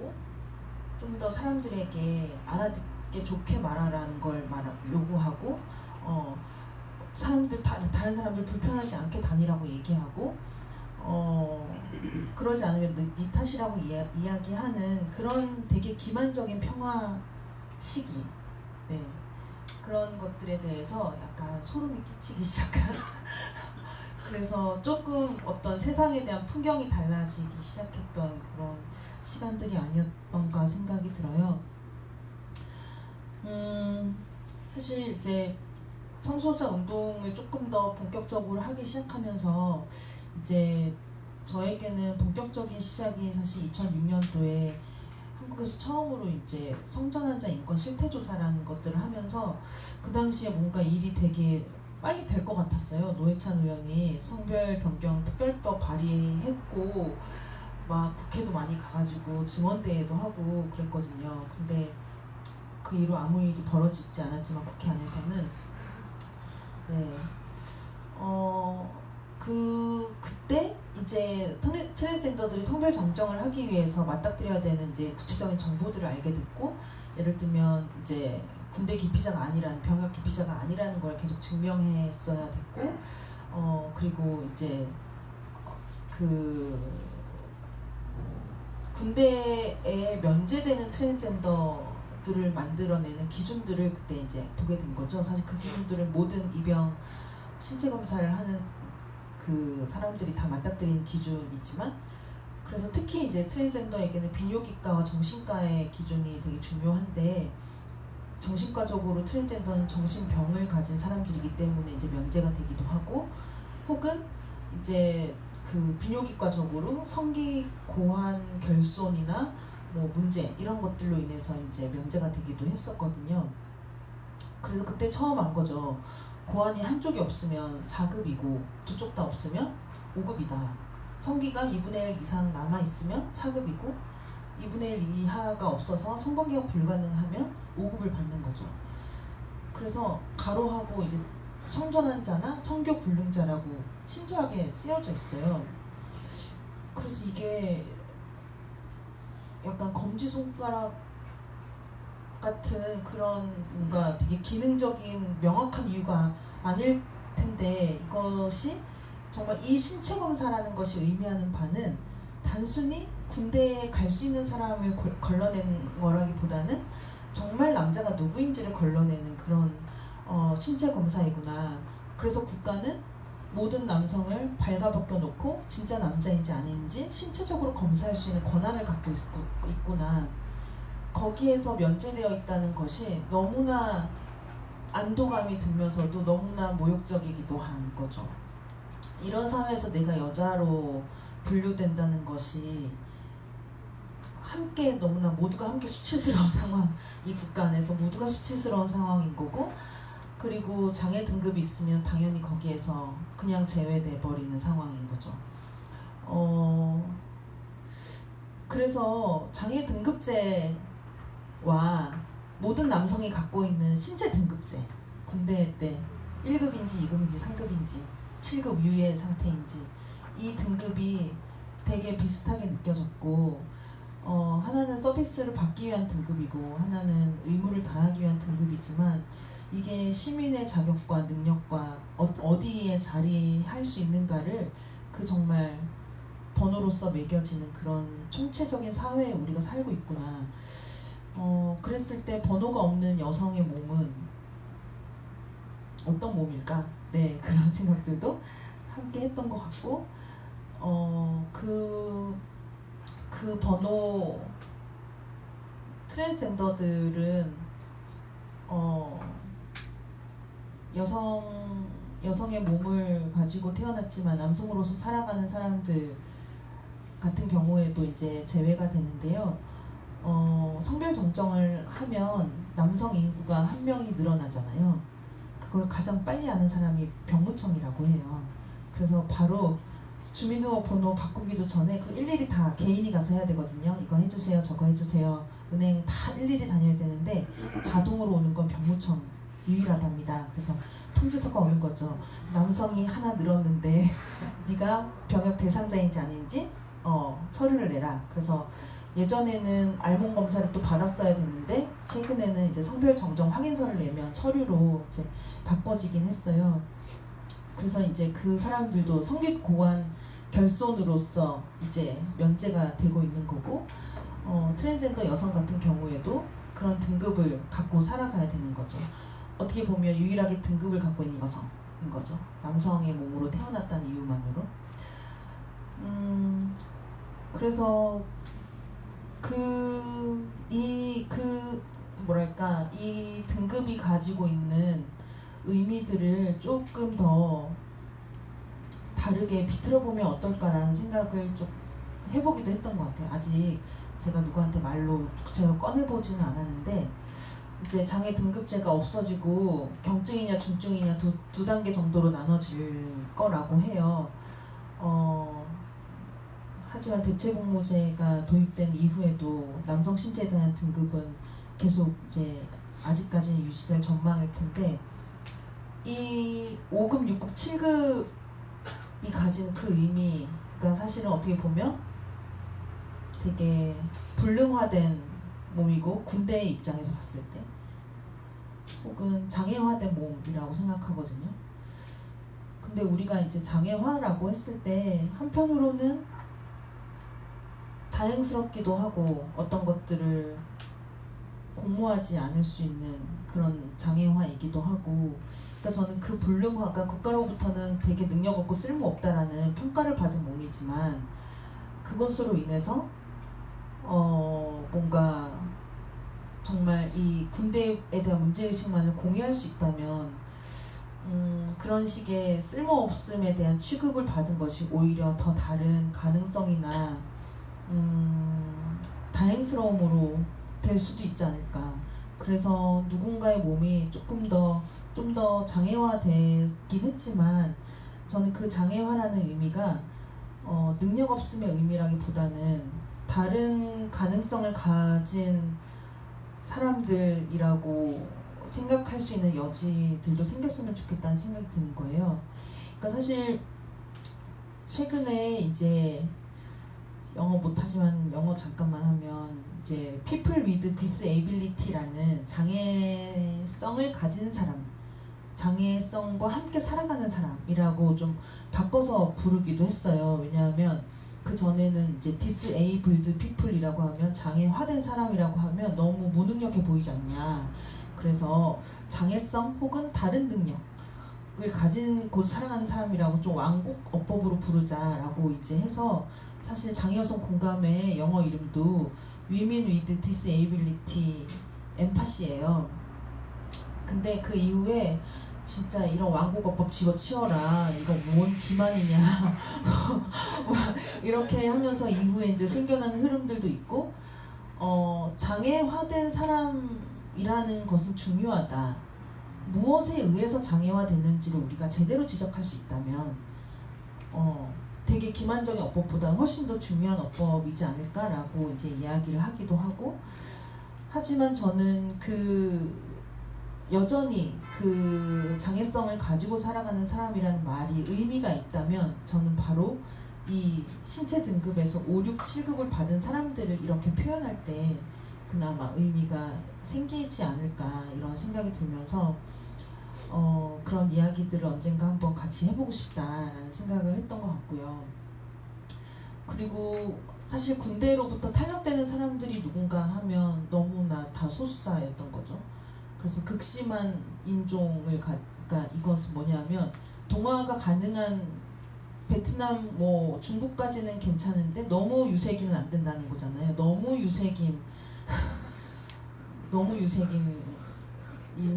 하고 좀 더 사람들에게 알아듣게 좋게 말하라는 걸 요구하고 다른 사람들 불편하지 않게 다니라고 얘기하고 그러지 않으면 네 탓이라고 이야기하는 그런 되게 기만적인 평화 시기, 네, 그런 것들에 대해서 약간 소름이 끼치기 시작한 그래서 조금 어떤 세상에 대한 풍경이 달라지기 시작했던 그런 시간들이 아니었던가 생각이 들어요. 사실 이제 성소수자 운동을 조금 더 본격적으로 하기 시작하면서 이제 저에게는 본격적인 시작이 사실 2006년도에 한국에서 처음으로 이제 성전환자 인권 실태조사라는 것들을 하면서 그 당시에 뭔가 일이 되게 빨리 될 것 같았어요. 노회찬 의원이 성별 변경 특별법 발의했고 막 국회도 많이 가가지고 증언대회도 하고 그랬거든요. 근데 그 이후로 아무 일이 벌어지지 않았지만 국회 안에서는 네. 그때 이제 트랜스젠더들이 성별 정정을 하기 위해서 맞닥뜨려야 되는 이제 구체적인 정보들을 알게 됐고, 예를 들면 이제 군대 기피자가 아니라는, 병역 기피자가 아니라는 걸 계속 증명했어야 됐고, 그리고 이제 그 군대에 면제되는 트랜스젠더들을 만들어내는 기준들을 그때 이제 보게 된 거죠. 사실 그 기준들은 모든 입영 신체 검사를 하는 그 사람들이 다 맞닥뜨리는 기준이지만, 그래서 특히 이제 트랜스젠더에게는 비뇨기과와 정신과의 기준이 되게 중요한데, 정신과적으로 트랜스젠더는 정신병을 가진 사람들이기 때문에 이제 면제가 되기도 하고, 혹은 이제 그 비뇨기과적으로 성기 고환 결손이나 뭐 문제 이런 것들로 인해서 이제 면제가 되기도 했었거든요. 그래서 그때 처음 안 거죠. 고환이 한쪽이 없으면 4급이고 두 쪽 다 없으면 5급이다. 성기가 2분의 1 이상 남아있으면 4급이고 2분의 1 이하가 없어서 성관계가 불가능하면 5급을 받는 거죠. 그래서 가로하고 이제 성전환자나 성교불능자라고 친절하게 쓰여져 있어요. 그래서 이게 약간 검지손가락 같은 그런 뭔가 되게 기능적인 명확한 이유가 아닐 텐데, 이것이 정말 이 신체 검사라는 것이 의미하는 바는 단순히 군대에 갈 수 있는 사람을 걸러내는 거라기보다는 정말 남자가 누구인지를 걸러내는 그런 신체 검사이구나. 그래서 국가는 모든 남성을 발가벗겨 놓고 진짜 남자인지 아닌지 신체적으로 검사할 수 있는 권한을 갖고 있구나. 거기에서 면제되어 있다는 것이 너무나 안도감이 들면서도 너무나 모욕적이기도 한 거죠. 이런 사회에서 내가 여자로 분류된다는 것이 함께 너무나 모두가 함께 수치스러운 상황, 이 국가 안에서 모두가 수치스러운 상황인 거고, 그리고 장애 등급이 있으면 당연히 거기에서 그냥 제외돼 버리는 상황인 거죠. 그래서 장애 등급제와 모든 남성이 갖고 있는 신체 등급제, 군대 때 1급인지 2급인지 3급인지 7급 유예 상태인지 이 등급이 되게 비슷하게 느껴졌고, 하나는 서비스를 받기 위한 등급이고 하나는 의무를 다하기 위한 등급이지만, 이게 시민의 자격과 능력과 어디에 자리할 수 있는가를 그 정말 번호로서 매겨지는 그런 총체적인 사회에 우리가 살고 있구나. 그랬을 때 번호가 없는 여성의 몸은 어떤 몸일까? 네, 그런 생각들도 함께 했던 것 같고, 그 번호 트랜스젠더들은 여성의 몸을 가지고 태어났지만 남성으로서 살아가는 사람들 같은 경우에도 이제 제외가 되는데요. 성별 정정을 하면 남성 인구가 한 명이 늘어나잖아요. 그걸 가장 빨리 아는 사람이 병무청이라고 해요. 그래서 바로 주민등록번호 바꾸기도 전에 그 일일이 다 개인이 가서 해야 되거든요. 이거 해주세요, 저거 해주세요. 은행 다 일일이 다녀야 되는데 자동으로 오는 건 병무청 유일하답니다. 그래서 통지서가 오는 거죠. 남성이 하나 늘었는데 네가 병역 대상자인지 아닌지 서류를 내라. 그래서 예전에는 알몸 검사를 또 받았어야 됐는데 최근에는 이제 성별 정정 확인서를 내면 서류로 이제 바꿔지긴 했어요. 그래서 이제 그 사람들도 성기고관 결손으로서 이제 면제가 되고 있는 거고, 트랜스젠더 여성 같은 경우에도 그런 등급을 갖고 살아가야 되는 거죠. 어떻게 보면 유일하게 등급을 갖고 있는 여성인 거죠. 남성의 몸으로 태어났다는 이유만으로. 그래서 뭐랄까, 이 등급이 가지고 있는 의미들을 조금 더 다르게 비틀어보면 어떨까라는 생각을 좀 해보기도 했던 것 같아요. 아직 제가 누구한테 말로 구체적으로 꺼내보지는 않았는데, 이제 장애 등급제가 없어지고 경증이냐 중증이냐 두 단계 정도로 나눠질 거라고 해요. 하지만 대체복무제가 도입된 이후에도 남성 신체에 대한 등급은 계속 이제 아직까지는 유지될 전망일 텐데, 이 5급, 6급, 7급이 가진 그 의미가 사실은 어떻게 보면 되게 불능화된 몸이고, 군대의 입장에서 봤을 때 혹은 장애화된 몸이라고 생각하거든요. 근데 우리가 이제 장애화라고 했을 때 한편으로는 다행스럽기도 하고, 어떤 것들을 공모하지 않을 수 있는 그런 장애화이기도 하고, 그러니까 저는 그 불능화가 국가로부터는 되게 능력 없고 쓸모없다라는 평가를 받은 몸이지만, 그것으로 인해서 뭔가 정말 이 군대에 대한 문제의식만을 공유할 수 있다면, 그런 식의 쓸모없음에 대한 취급을 받은 것이 오히려 더 다른 가능성이나 다행스러움으로 될 수도 있지 않을까. 그래서 누군가의 몸이 좀 더 장애화되긴 했지만, 저는 그 장애화라는 의미가 능력 없음의 의미라기보다는 다른 가능성을 가진 사람들이라고 생각할 수 있는 여지들도 생겼으면 좋겠다는 생각이 드는 거예요. 그러니까 사실 최근에 이제 영어 못하지만 영어 잠깐만 하면 이제 People with Disability라는 장애성을 가진 사람, 장애성과 함께 살아가는 사람이라고 좀 바꿔서 부르기도 했어요. 왜냐하면 그 전에는 이제 disabled people이라고 하면, 장애화된 사람이라고 하면 너무 무능력해 보이지 않냐. 그래서 장애성 혹은 다른 능력을 가진 곳 살아가는 사람이라고 좀 완곡 어법으로 부르자라고 이제 해서, 사실 장애여성 공감의 영어 이름도 Women with Disability Empathy예요. 근데 그 이후에 진짜 이런 완곡어법 집어치워라, 이거 뭔 기만이냐 이렇게 하면서 이후에 이제 생겨나는 흐름들도 있고, 장애화된 사람이라는 것은 중요하다. 무엇에 의해서 장애화됐는지를 우리가 제대로 지적할 수 있다면 되게 기만적인 어법보다는 훨씬 더 중요한 어법이지 않을까라고 이제 이야기를 하기도 하고, 하지만 저는 여전히 그 장애성을 가지고 살아가는 사람이라는 말이 의미가 있다면, 저는 바로 이 신체 등급에서 5, 6, 7급을 받은 사람들을 이렇게 표현할 때 그나마 의미가 생기지 않을까, 이런 생각이 들면서 그런 이야기들을 언젠가 한번 같이 해보고 싶다라는 생각을 했던 것 같고요. 그리고 사실 군대로부터 탈락되는 사람들이 누군가 하면 너무나 다 소수자였던 거죠. 그래서 극심한 인종을 그러니까 이것은 뭐냐면, 동화가 가능한 베트남, 중국까지는 괜찮은데 너무 유색인은 안 된다는 거잖아요. 너무 유색인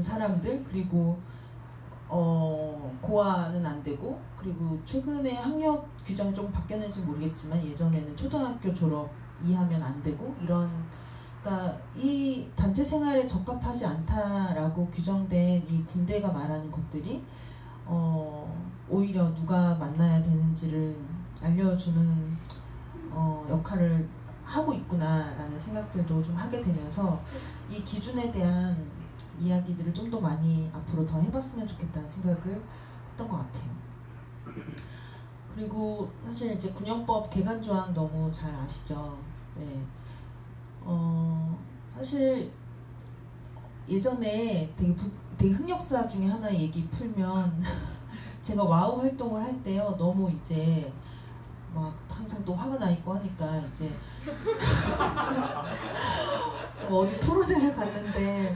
사람들, 그리고 고아는 안 되고, 그리고 최근에 학력 규정이 좀 바뀌었는지 모르겠지만 예전에는 초등학교 졸업 이하면 안 되고, 그러니까 이 단체 생활에 적합하지 않다라고 규정된 이 군대가 말하는 것들이 오히려 누가 만나야 되는지를 알려주는 역할을 하고 있구나라는 생각들도 좀 하게 되면서, 이 기준에 대한 이야기들을 좀 더 많이 앞으로 더 해봤으면 좋겠다는 생각을 했던 것 같아요. 그리고 사실 이제 군형법 개간 조항 너무 잘 아시죠? 네. 사실 예전에 되게 흑역사 중에 하나 얘기 풀면 제가 와우 활동을 할 때요 너무 이제 막 항상 또 화가 나 있고 하니까 이제 어디 토론회를 갔는데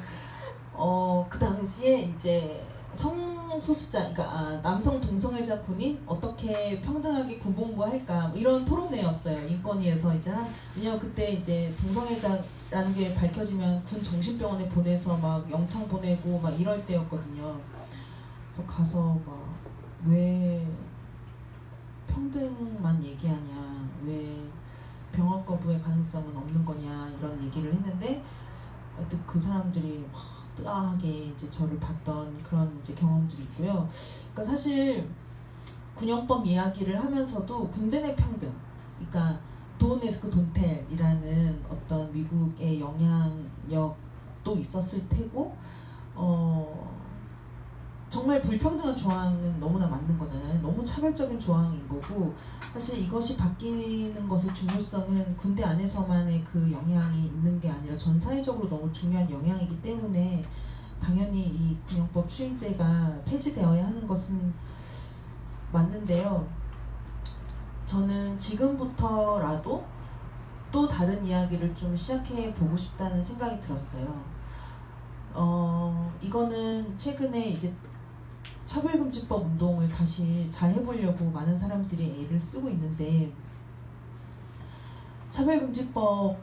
그 당시에 이제 성소수자, 그러니까 남성 동성애자 분이 어떻게 평등하게 군복무할까 뭐 이런 토론회였어요. 인권위에서 이제 왜냐면 그때 이제 동성애자라는 게 밝혀지면 군 정신병원에 보내서 막 영창 보내고 막 이럴 때였거든요. 그래서 가서 막 왜 평등만 얘기하냐, 왜 병원 거부의 가능성은 없는 거냐 이런 얘기를 했는데 하여튼 그 사람들이 막 뜨아하게 이제 저를 봤던 그런 이제 경험들이 있고요. 그러니까 사실 군형법 이야기를 하면서도 군대 내 평등, 그러니까 돈 에스크 돈텔이라는 어떤 미국의 영향력도 있었을 테고, 정말 불평등한 조항은 너무나 맞는 거잖아요. 너무 차별적인 조항인 거고, 사실 이것이 바뀌는 것의 중요성은 군대 안에서만의 그 영향이 있는 게 아니라 전 사회적으로 너무 중요한 영향이기 때문에 당연히 이 군형법 추인제가 폐지되어야 하는 것은 맞는데요. 저는 지금부터라도 또 다른 이야기를 좀 시작해 보고 싶다는 생각이 들었어요. 이거는 최근에 이제 차별금지법 운동을 다시 잘 해보려고 많은 사람들이 애를 쓰고 있는데, 차별금지법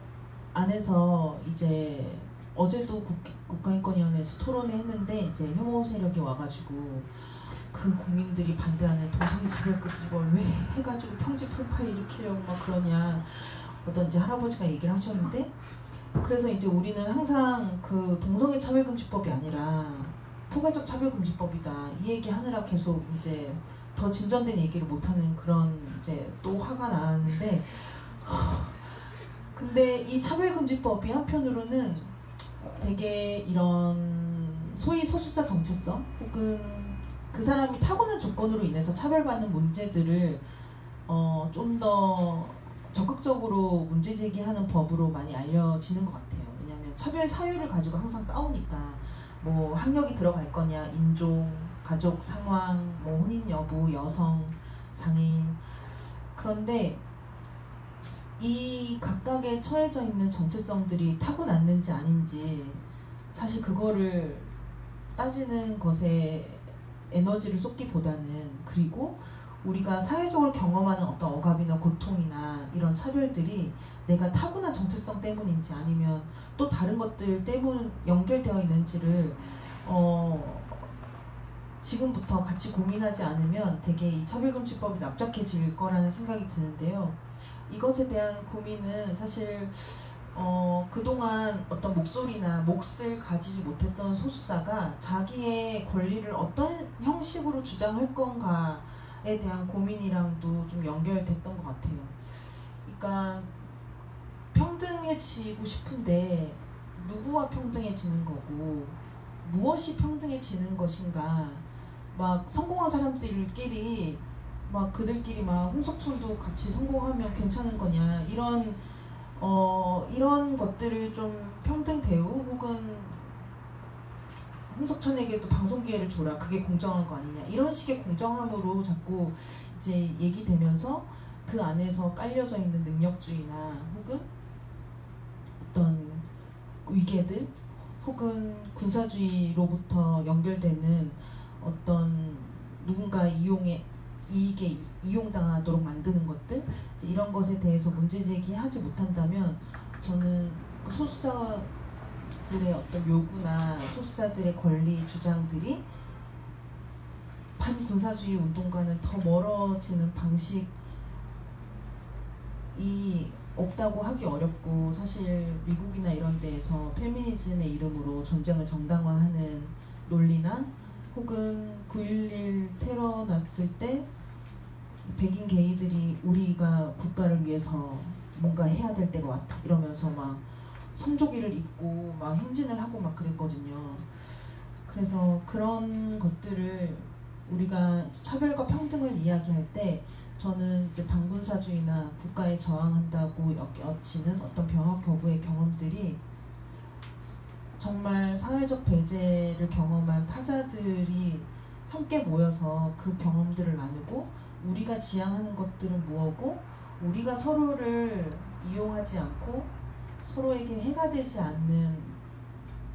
안에서 이제 어제도 국가인권위원회에서 토론회 했는데 이제 혐오 세력이 와가지고 그 국민들이 반대하는 동성애 차별금지법을 왜 해가지고 평지 풀파를 일으키려고 막 그러냐 어떤 이제 할아버지가 얘기를 하셨는데, 그래서 이제 우리는 항상 그 동성애 차별금지법이 아니라 포괄적 차별금지법이다 이 얘기 하느라 계속 이제 더 진전된 얘기를 못하는 그런 이제 또 화가 나는데, 근데 이 차별금지법이 한편으로는 되게 이런 소위 소수자 정체성 혹은 그 사람이 타고난 조건으로 인해서 차별받는 문제들을 좀 더 적극적으로 문제 제기하는 법으로 많이 알려지는 것 같아요. 왜냐하면 차별 사유를 가지고 항상 싸우니까 뭐 학력이 들어갈 거냐, 인종, 가족 상황, 뭐 혼인 여부, 여성, 장애인. 그런데 이 각각에 처해져 있는 정체성들이 타고났는지 아닌지 사실 그거를 따지는 것에 에너지를 쏟기보다는, 그리고 우리가 사회적으로 경험하는 어떤 억압이나 고통이나 이런 차별들이 내가 타고난 정체성 때문인지 아니면 또 다른 것들 때문 연결되어 있는지를 지금부터 같이 고민하지 않으면 되게 이 차별금지법이 납작해질 거라는 생각이 드는데요. 이것에 대한 고민은 사실 그동안 어떤 목소리나 몫을 가지지 못했던 소수자가 자기의 권리를 어떤 형식으로 주장할 건가에 대한 고민이랑도 좀 연결됐던 것 같아요. 그러니까 평등해지고 싶은데 누구와 평등해지는 거고 무엇이 평등해지는 것인가, 막 성공한 사람들끼리 막 그들끼리 막 홍석천도 같이 성공하면 괜찮은 거냐, 이런 것들을 좀 평등 대우 혹은 홍석천에게도 방송 기회를 줘라, 그게 공정한 거 아니냐, 이런 식의 공정함으로 자꾸 이제 얘기되면서 그 안에서 깔려져 있는 능력주의나 혹은 어떤 위계들 혹은 군사주의로부터 연결되는 어떤 누군가 이익에 이용당하도록 만드는 것들, 이런 것에 대해서 문제 제기하지 못한다면 저는 소수자들의 어떤 요구나 소수자들의 권리 주장들이 반군사주의 운동과는 더 멀어지는 방식이 없다고 하기 어렵고, 사실 미국이나 이런 데에서 페미니즘의 이름으로 전쟁을 정당화하는 논리나 혹은 9.11 테러 났을 때 백인 게이들이 우리가 국가를 위해서 뭔가 해야 될 때가 왔다 이러면서 막 성조기를 입고 막 행진을 하고 막 그랬거든요. 그래서 그런 것들을 우리가 차별과 평등을 이야기할 때 저는 이제 반군사주의나 국가에 저항한다고 여겨지는 어떤 병역 거부의 경험들이 정말 사회적 배제를 경험한 타자들이 함께 모여서 그 경험들을 나누고 우리가 지향하는 것들은 무엇고 우리가 서로를 이용하지 않고 서로에게 해가 되지 않는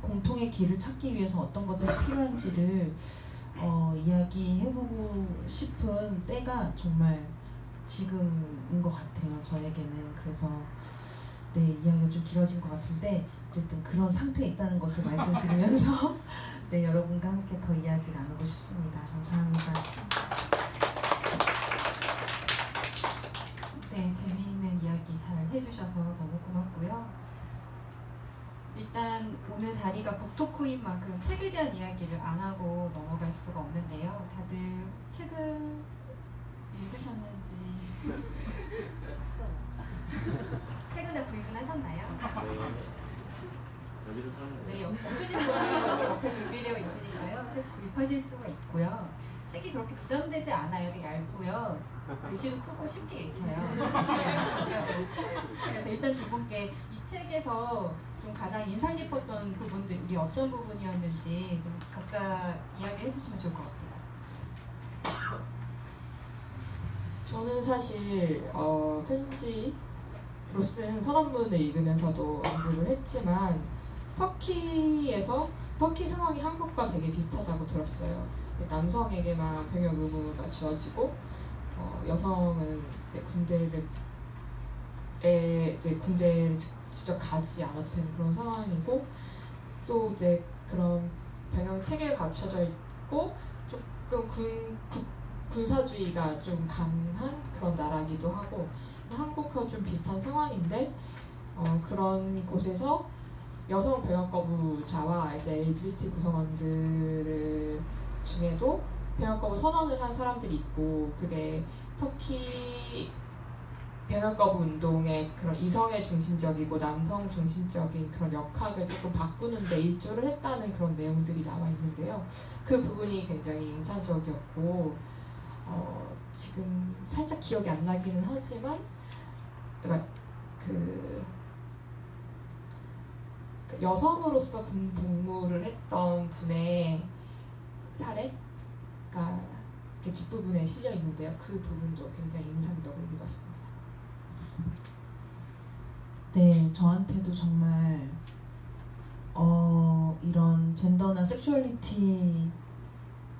공통의 길을 찾기 위해서 어떤 것들이 필요한지를 이야기해보고 싶은 때가 정말 지금인 것 같아요. 저에게는. 그래서 네, 이야기가 좀 길어진 것 같은데 어쨌든 그런 상태에 있다는 것을 말씀드리면서 네, 여러분과 함께 더 이야기 나누고 싶습니다. 감사합니다. 네, 재미있는 이야기 잘 해주셔서 너무 고맙고요. 일단 오늘 자리가 북토크인 만큼 책에 대한 이야기를 안 하고 넘어갈 수가 없는데요. 다들 책을 읽으셨는지 최근에 구입은 하셨나요? 여기서 사는 네, 없으신 분은 이렇게 옆에 준비되어 있으니까요. 책 구입하실 수가 있고요. 책이 그렇게 부담되지 않아요. 되게 얇고요. 글씨도 크고 쉽게 읽혀요. 네, 진짜로. 그래서 일단 두 분께 이 책에서 좀 가장 인상 깊었던 부분들이 어떤 부분이었는지 좀 각자 이야기를 해주시면 좋을 것 같아요. 저는 사실 편지로 쓴 선언문을 읽으면서도 언급을 했지만 터키 상황이 한국과 되게 비슷하다고 들었어요. 남성에게만 병역 의무가 주어지고 여성은 이제 군대를 직접 가지 않아도 되는 그런 상황이고 또 이제 그런 병역 체계가 갖춰져 있고 조금 군사주의가 좀 강한 그런 나라기도 하고 한국과 좀 비슷한 상황인데 그런 곳에서 여성 병역 거부자와 이제 LGBT 구성원들 중에도 병역 거부 선언을 한 사람들이 있고 그게 터키 병역 거부 운동의 그런 이성애 중심적이고 남성 중심적인 그런 역학을 조금 바꾸는 데 일조를 했다는 그런 내용들이 나와 있는데요. 그 부분이 굉장히 인상적이었고 지금 살짝 기억이 안 나기는 하지만 그러니까 그 여성으로서 군 복무를 했던 분의 사례가 이렇게 뒷부분에 실려 있는데요. 그 부분도 굉장히 인상적으로 읽었습니다. 네, 저한테도 정말 이런 젠더나 섹슈얼리티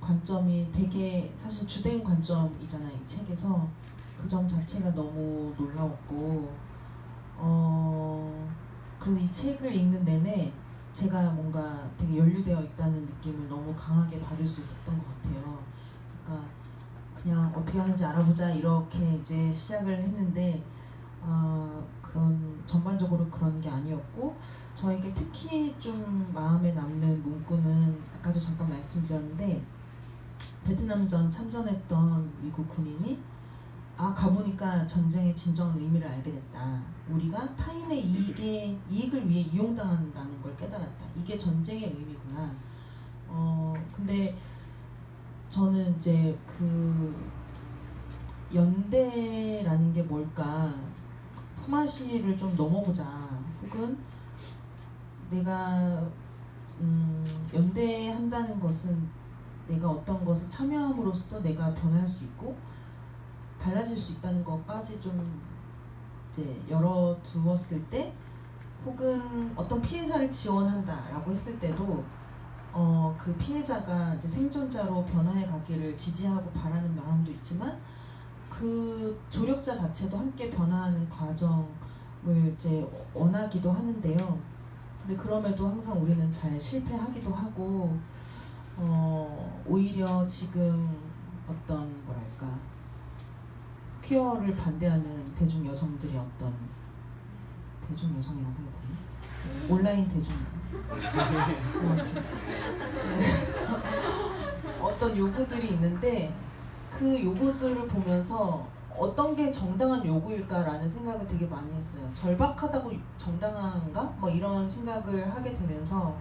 관점이 되게 사실 주된 관점이잖아요, 이 책에서. 그 점 자체가 너무 놀라웠고 그래서 이 책을 읽는 내내 제가 뭔가 되게 연루되어 있다는 느낌을 너무 강하게 받을 수 있었던 것 같아요. 그러니까 그냥 어떻게 하는지 알아보자 이렇게 이제 시작을 했는데 그런 전반적으로 그런 게 아니었고 저에게 특히 좀 마음에 남는 문구는 아까도 잠깐 말씀드렸는데 베트남전 참전했던 미국 군인이 가보니까 전쟁의 진정한 의미를 알게 됐다. 우리가 타인의 이익을 위해 이용당한다는 걸 깨달았다. 이게 전쟁의 의미구나. 근데 저는 이제 그 연대라는 게 뭘까? 품앗이를 좀 넘어보자. 혹은 내가 연대한다는 것은 내가 어떤 것을 참여함으로써 내가 변할 수 있고 달라질 수 있다는 것까지 좀 이제 열어두었을 때 혹은 어떤 피해자를 지원한다라고 했을 때도 그 피해자가 이제 생존자로 변화해 가기를 지지하고 바라는 마음도 있지만 그 조력자 자체도 함께 변화하는 과정을 이제 원하기도 하는데요. 근데 그럼에도 항상 우리는 잘 실패하기도 하고 오히려 지금 어떤 뭐랄까 퀴어를 반대하는 대중 여성들의 어떤 대중 여성이라고 해야 되나? 온라인 대중 어떤 요구들이 있는데 그 요구들을 보면서 어떤 게 정당한 요구일까라는 생각을 되게 많이 했어요. 절박하다고 정당한가? 뭐 이런 생각을 하게 되면서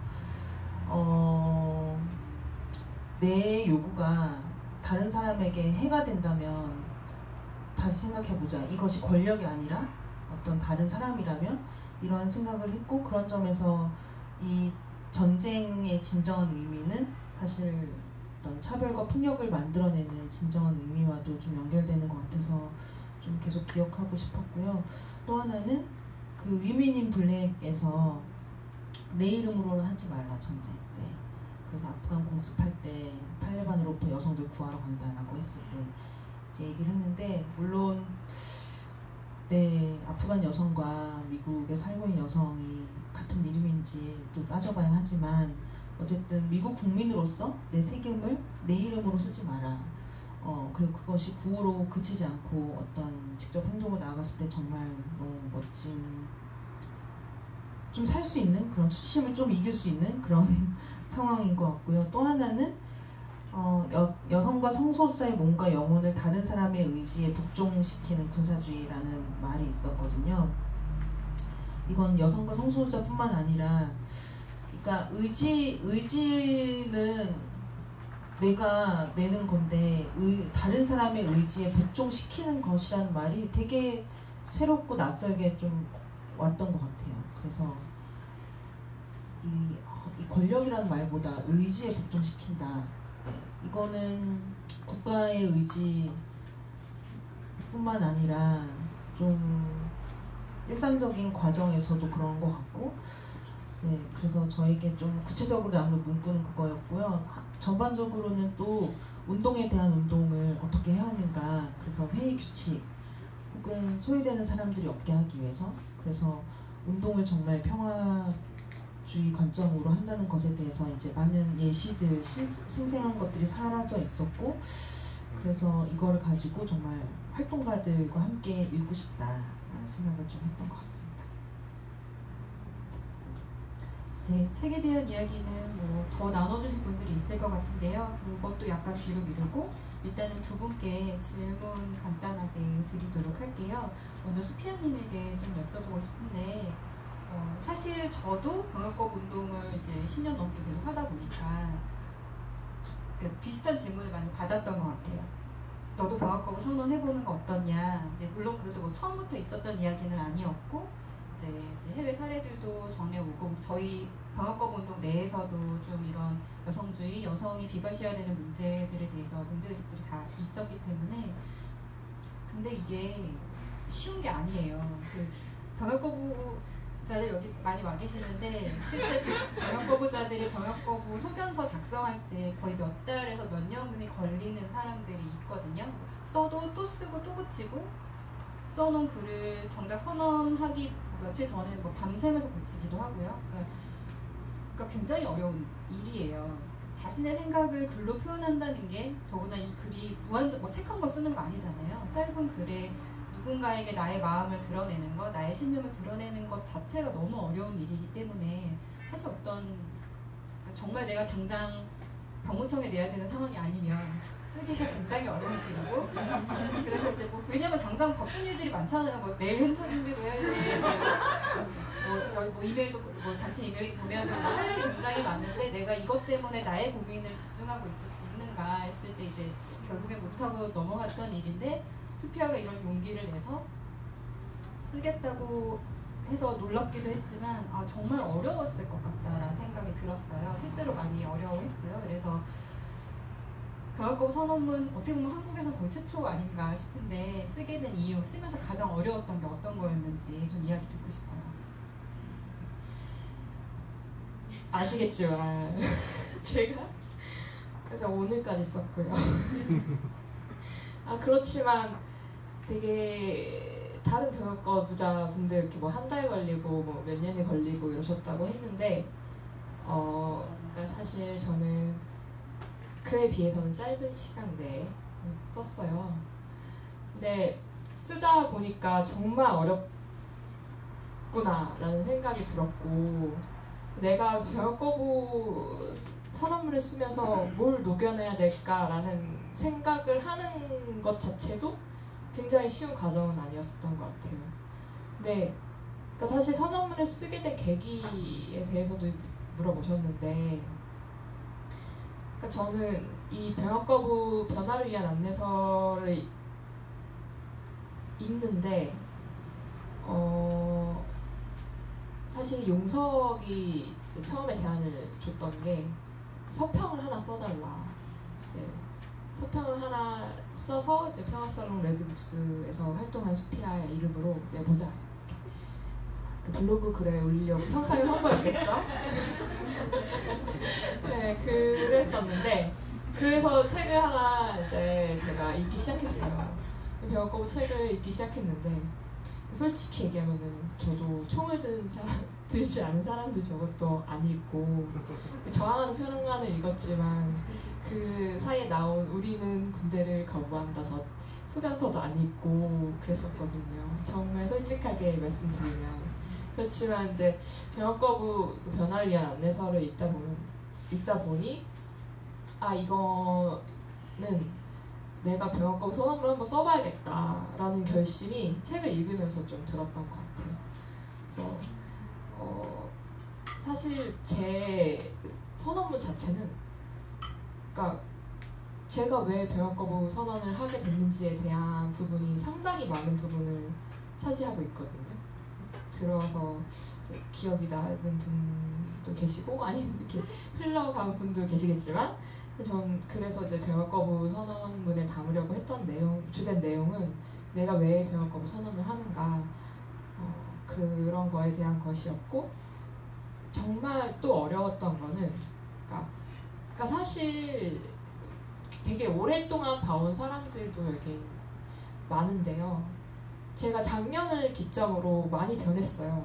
내 요구가 다른 사람에게 해가 된다면 다시 생각해보자. 이것이 권력이 아니라 어떤 다른 사람이라면 이런 생각을 했고 그런 점에서 이 전쟁의 진정한 의미는 사실 어떤 차별과 폭력을 만들어내는 진정한 의미와도 좀 연결되는 것 같아서 좀 계속 기억하고 싶었고요. 또 하나는 그 위민 인 블랙에서 내 이름으로는 하지 말라 전쟁. 네. 그래서 아프간 공습할 때 탈레반으로부터 여성들 구하러 간다라고 했을 때 이제 얘기를 했는데, 물론 네, 아프간 여성과 미국에 살고 있는 여성이 같은 이름인지 또 따져봐야 하지만 어쨌든 미국 국민으로서 내 세금을 내 이름으로 쓰지 마라. 그리고 그것이 구호로 그치지 않고 어떤 직접 행동으로 나아갔을 때 정말 너무 멋진, 좀 살 수 있는 그런 수치심을 좀 이길 수 있는 그런 상황인 것 같고요. 또 하나는 여성과 성소수자의 몸과 영혼을 다른 사람의 의지에 복종시키는 군사주의라는 말이 있었거든요. 이건 여성과 성소수자뿐만 아니라, 그러니까 의지는 내가 내는 건데 다른 사람의 의지에 복종시키는 것이라는 말이 되게 새롭고 낯설게 좀 왔던 것 같아요. 그래서 이 권력이라는 말보다 의지에 복종시킨다. 네, 이거는 국가의 의지뿐만 아니라 좀 일상적인 과정에서도 그런 것 같고, 네, 그래서 저에게 좀 구체적으로 남는 문구는 그거였고요. 전반적으로는 또 운동에 대한 운동을 어떻게 해야 하는가, 그래서 회의 규칙 혹은 소외되는 사람들이 없게 하기 위해서, 그래서 운동을 정말 평화주의 관점으로 한다는 것에 대해서 이제 많은 예시들, 생생한 것들이 사라져 있었고, 그래서 이거를 가지고 정말 활동가들과 함께 읽고 싶다라는 생각을 좀 했던 것 같습니다. 네, 책에 대한 이야기는 뭐 더 나눠주실 분들이 있을 것 같은데요. 그것도 약간 뒤로 미루고 일단은 두 분께 질문 간단하게 드리도록 할게요. 먼저 소피아님에게 좀 여쭤보고 싶은데, 사실 저도 병역법 운동을 이제 10년 넘게 계속 하다 보니까 비슷한 질문을 많이 받았던 것 같아요. 너도 병역법을 선언해보는 거 어떻냐. 네, 물론 그래도 뭐 처음부터 있었던 이야기는 아니었고, 이제 해외 사례들도 전해오고, 저희 병역법 운동 내에서도 좀 이런 여성주의, 여성이 비과시화되는 문제들에 대해서 문제의식들이 다 있었기 때문에, 근데 이게 쉬운 게 아니에요. 병역거부자들 여기 많이 와 계시는데, 실제 병역거부자들이 병역거부 소견서 작성할 때 거의 몇 달에서 몇 년이 걸리는 사람들이 있거든요. 써도 또 쓰고 또 고치고, 써놓은 글을 정작 선언하기 며칠 전에 뭐 밤새면서 고치기도 하고요. 그러니까 굉장히 어려운 일이에요. 자신의 생각을 글로 표현한다는 게, 더구나 이 글이 무한정 뭐 책 한 거 쓰는 거 아니잖아요. 짧은 글에 누군가에게 나의 마음을 드러내는 것, 나의 신념을 드러내는 것 자체가 너무 어려운 일이기 때문에, 사실 그러니까 정말 내가 당장 병무청에 내야 되는 상황이 아니면 쓰기가 굉장히 어려운 일이고, 그래서 이제 뭐 왜냐면 당장 바쁜 일들이 많잖아요. 뭐 내일 행사 준비도 해야 돼, 뭐 이메일도 뭐 단체 이메일도 보내야 되고, 할 일이 굉장히 많은데 내가 이것 때문에 나의 고민을 집중하고 있을 수 있는가 했을 때 이제 결국에 못하고 넘어갔던 일인데, 소피아가 이런 용기를 내서 쓰겠다고 해서 놀랍기도 했지만 정말 어려웠을 것 같다라는 생각이 들었어요. 실제로 많이 어려워했고요. 그래서 병역거부 선언문 어떻게 보면 한국에서 거의 최초 아닌가 싶은데, 쓰게 된 이유, 쓰면서 가장 어려웠던 게 어떤 거였는지 좀 이야기 듣고 싶어요. 아시겠지만 제가 그래서 오늘까지 썼고요. 그렇지만 되게 다른 병역거부자분들 이렇게 뭐 한 달 걸리고 뭐 몇 년이 걸리고 이러셨다고 했는데, 그러니까 사실 저는 그에 비해서는 짧은 시간 내에 썼어요. 근데 쓰다 보니까 정말 어렵구나라는 생각이 들었고, 내가 병역거부 선언문을 쓰면서 뭘 녹여내야 될까라는 생각을 하는 것 자체도 굉장히 쉬운 과정은 아니었던 것 같아요. 근데 그러니까 사실 선언문을 쓰게 된 계기에 대해서도 물어보셨는데, 그러니까 저는 이 병역거부 변화를 위한 안내서를 읽는데 사실 용석이 이제 처음에 제안을 줬던 게 서평을 하나 써달라. 네. 서평을 하나 써서 이제 평화살롱 레드북스에서 활동한 수피아의 이름으로 내보자. 이렇게. 그 블로그 글에 올리려고 상상을 한 거였겠죠? 네, 그랬었는데 그래서 책을 하나 이제 제가 읽기 시작했어요. 배웠고 책을 읽기 시작했는데 솔직히 얘기하면은 저도 총을 들지 않은 사람들 저것도 안 읽고 저항하는 평론가는 읽었지만 그 사이에 나온 우리는 군대를 거부한다 저 소견서도 안 읽고 그랬었거든요. 정말 솔직하게 말씀드리면 그렇지만 이제 병역 거부 변화를 위한 안내서를 읽다 보니 아 이거는 내가 병역 거부 선언문을 한번 써봐야겠다라는 결심이 책을 읽으면서 좀 들었던 것 같아요. 그래서 사실 제 선언문 자체는 그러니까 제가 왜 병역 거부 선언을 하게 됐는지에 대한 부분이 상당히 많은 부분을 차지하고 있거든요. 들어서 기억이 나는 분도 계시고 아니면 이렇게 흘러간 분도 계시겠지만 전 그래서 이제 병역 거부 선언문에 담으려고 했던 주된 내용은 내가 왜 병역 거부 선언을 하는가 그런 거에 대한 것이었고 정말 또 어려웠던 거는 그러니까 사실 되게 오랫동안 봐온 사람들도 여기 많은데요. 제가 작년을 기점으로 많이 변했어요.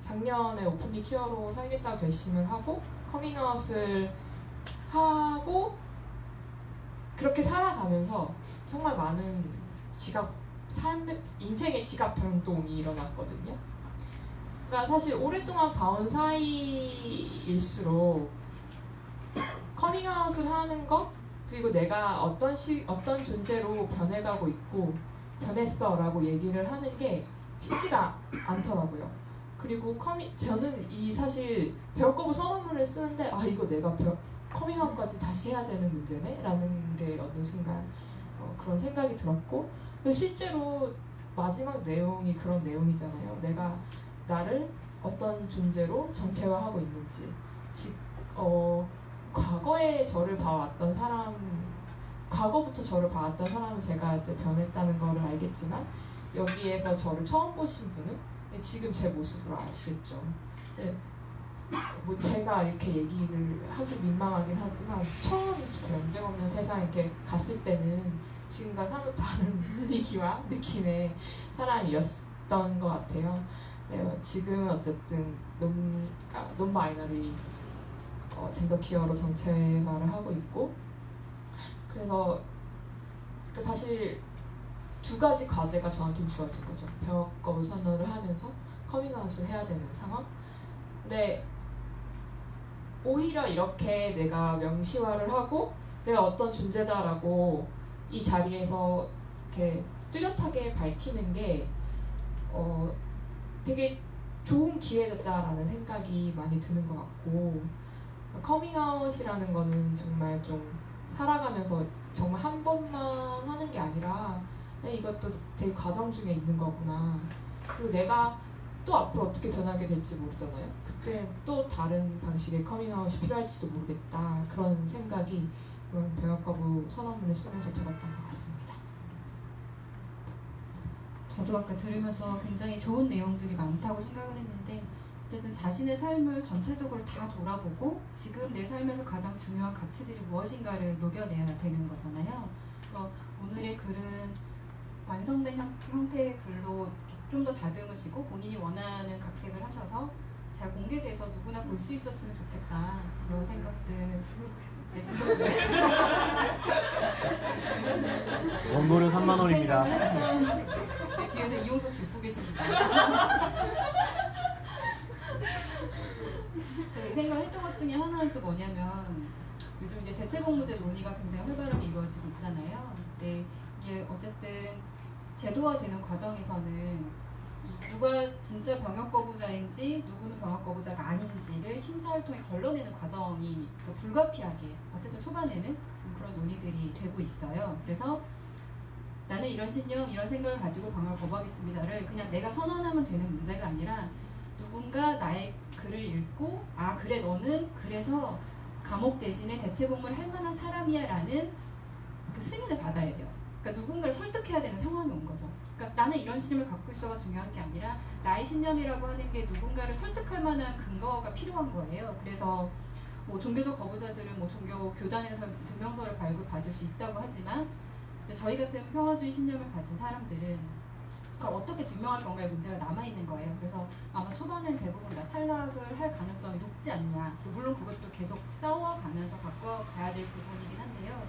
작년에 오픈리 퀴어로 살겠다고 결심을 하고 커밍아웃을 하고 그렇게 살아가면서 정말 많은 인생의 지갑 변동이 일어났거든요. 그러니까 사실 오랫동안 봐온 사이일수록 커밍아웃을 하는 것 그리고 내가 어떤 존재로 변해가고 있고 변했어라고 얘기를 하는 게 쉽지가 않더라고요. 그리고 저는 이 사실 병역 거부 선언문을 쓰는데 아 이거 내가 커밍아웃까지 다시 해야 되는 문제네? 라는 게 어느 순간 그런 생각이 들었고 실제로 마지막 내용이 그런 내용이잖아요. 내가 나를 어떤 존재로 정체화하고 있는지 과거에 저를 봐왔던 사람 과거부터 저를 봐왔던 사람은 제가 이제 변했다는 거를 알겠지만 여기에서 저를 처음 보신 분은 지금 제 모습으로 아시겠죠. 네. 뭐 제가 이렇게 얘기를 하기 민망하긴 하지만 처음 경쟁 없는 세상에 이렇게 갔을 때는 지금과 사뭇 다른 분위기와 느낌의 사람이었던 것 같아요. 네, 지금은 어쨌든 논 바이너리 젠더 퀴어로 정체화를 하고 있고 그래서 사실 두 가지 과제가 저한테 주어진 거죠. 병역 거부 선언을 하면서 커밍아웃을 해야 되는 상황. 근데 오히려 이렇게 내가 명시화를 하고 내가 어떤 존재다라고 이 자리에서 이렇게 뚜렷하게 밝히는 게 되게 좋은 기회였다라는 생각이 많이 드는 것 같고 그러니까 커밍아웃이라는 거는 정말 좀 살아가면서 정말 한 번만 하는 게 아니라 이것도 되게 과정 중에 있는 거구나. 그리고 내가 또 앞으로 어떻게 변하게 될지 모르잖아요. 그때 또 다른 방식의 커밍아웃이 필요할지도 모르겠다. 그런 생각이 병역 거부 선언문을 쓰면서 들었던 것 같습니다. 저도 아까 들으면서 굉장히 좋은 내용들이 많다고 생각을 했는데 어쨌든 자신의 삶을 전체적으로 다 돌아보고 지금 내 삶에서 가장 중요한 가치들이 무엇인가를 녹여내야 되는 거잖아요. 오늘의 글은 완성된 형태의 글로 좀 더 다듬으시고 본인이 원하는 각색을 하셔서 잘 공개돼서 누구나 볼 수 있었으면 좋겠다 그런 생각들. 네, 원고료 3만 원입니다. 네, 뒤에서 이용석 씨 웃고 계십니다. 제가 이 생각했던 것 중에 하나는 또 뭐냐면 요즘 이제 대체복무제 논의가 굉장히 활발하게 이루어지고 있잖아요. 근데 이게 어쨌든 제도화되는 과정에서는 누가 진짜 병역 거부자인지 누구는 병역 거부자가 아닌지를 심사를 통해 걸러내는 과정이 불가피하게 어쨌든 초반에는 지금 그런 논의들이 되고 있어요. 그래서 나는 이런 신념, 이런 생각을 가지고 병역 거부하겠습니다를 그냥 내가 선언하면 되는 문제가 아니라 누군가 나의 글을 읽고 아 그래 너는 그래서 감옥 대신에 대체복무를 할 만한 사람이야 라는 그 승인을 받아야 돼요. 그러니까 누군가를 설득해야 되는 상황이 온 거죠. 그러니까 나는 이런 신념을 갖고 있어가 중요한 게 아니라 나의 신념이라고 하는 게 누군가를 설득할 만한 근거가 필요한 거예요. 그래서 뭐 종교적 거부자들은 뭐 종교 교단에서 증명서를 발급받을 수 있다고 하지만 저희 같은 평화주의 신념을 가진 사람들은 그걸 어떻게 증명할 건가의 문제가 남아있는 거예요. 그래서 아마 초반엔 대부분 다 탈락을 할 가능성이 높지 않냐. 물론 그것도 계속 싸워가면서 바꿔가야 될 부분이긴 한데요.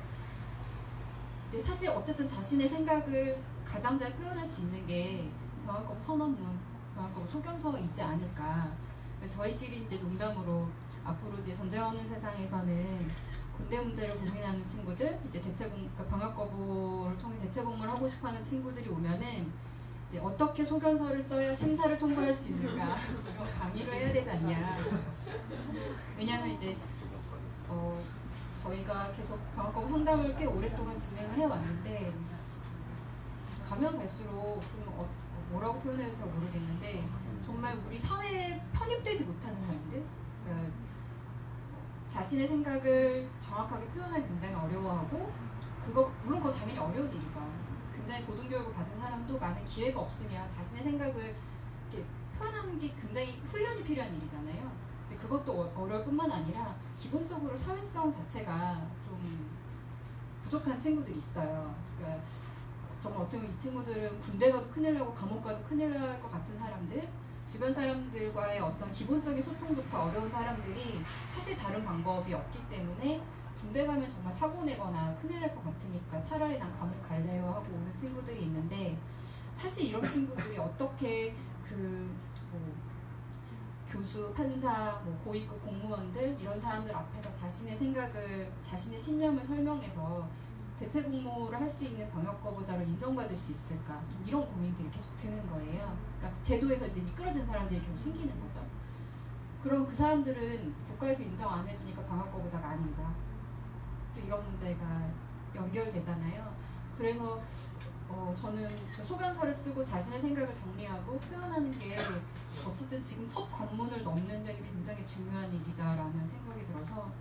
근데 사실 어쨌든 자신의 생각을 가장 잘 표현할 수 있는 게 병합거부 선언문, 병합거부 소견서이지 않을까. 그래서 저희끼리 이제 농담으로 앞으로 이제 전쟁 없는 세상에서는 군대 문제를 고민하는 친구들, 이제 그러니까 병합거부를 통해 대체복무를 하고 싶어하는 친구들이 오면은 이제 어떻게 소견서를 써야 심사를 통과할 수 있는가 이런 강의를 해야 되지 않냐. 왜냐하면 이제 저희가 계속 병합거부 상담을 꽤 오랫동안 진행을 해왔는데 가면 갈수록 좀 뭐라고 표현해야 될지 잘 모르겠는데 정말 우리 사회에 편입되지 못하는 사람들, 그러니까 자신의 생각을 정확하게 표현하기 굉장히 어려워하고 물론 그건 당연히 어려운 일이죠. 굉장히 고등교육을 받은 사람도 많은 기회가 없으면 자신의 생각을 이렇게 표현하는 게 굉장히 훈련이 필요한 일이잖아요. 근데 그것도 어려울 뿐만 아니라 기본적으로 사회성 자체가 좀 부족한 친구들이 있어요. 그러니까 정말 어떻게 보면 이 친구들은 군대 가도 큰일 나고 감옥 가도 큰일 날 것 같은 사람들, 주변 사람들과의 어떤 기본적인 소통조차 어려운 사람들이 사실 다른 방법이 없기 때문에 군대 가면 정말 사고 내거나 큰일 날 것 같으니까 차라리 난 감옥 갈래요 하고 오는 친구들이 있는데 사실 이런 친구들이 어떻게 뭐 교수, 판사, 뭐 고위급 공무원들 이런 사람들 앞에서 자신의 생각을, 자신의 신념을 설명해서 대체복무를 할 수 있는 병역거부자로 인정받을 수 있을까? 좀 이런 고민들이 계속 드는 거예요. 그러니까 제도에서 이제 미끄러진 사람들이 계속 생기는 거죠. 그럼 그 사람들은 국가에서 인정 안 해주니까 병역거부자가 아닌가? 또 이런 문제가 연결되잖아요. 그래서 저는 그 소견서를 쓰고 자신의 생각을 정리하고 표현하는 게 어쨌든 지금 첫 관문을 넘는 데 굉장히 중요한 일이다라는 생각이 들어서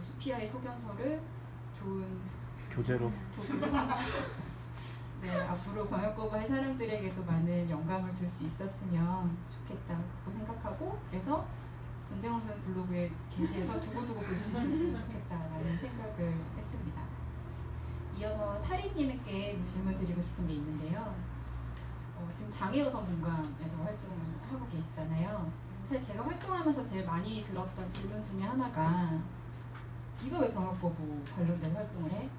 소피아의 소견서를 좋은 교재로 삼아 네, 앞으로 병역거부할 사람들에게도 많은 영감을 줄 수 있었으면 좋겠다고 생각하고 그래서 전쟁엄선 블로그에 게시해서 두고두고 볼 수 있었으면 좋겠다라는 생각을 했습니다. 이어서 타리님에게 질문 드리고 싶은 게 있는데요. 지금 장애여성 공감에서 활동을 하고 계시잖아요. 사실 제가 활동하면서 제일 많이 들었던 질문 중에 하나가 네가 왜 병역거부 관련된 활동을 해?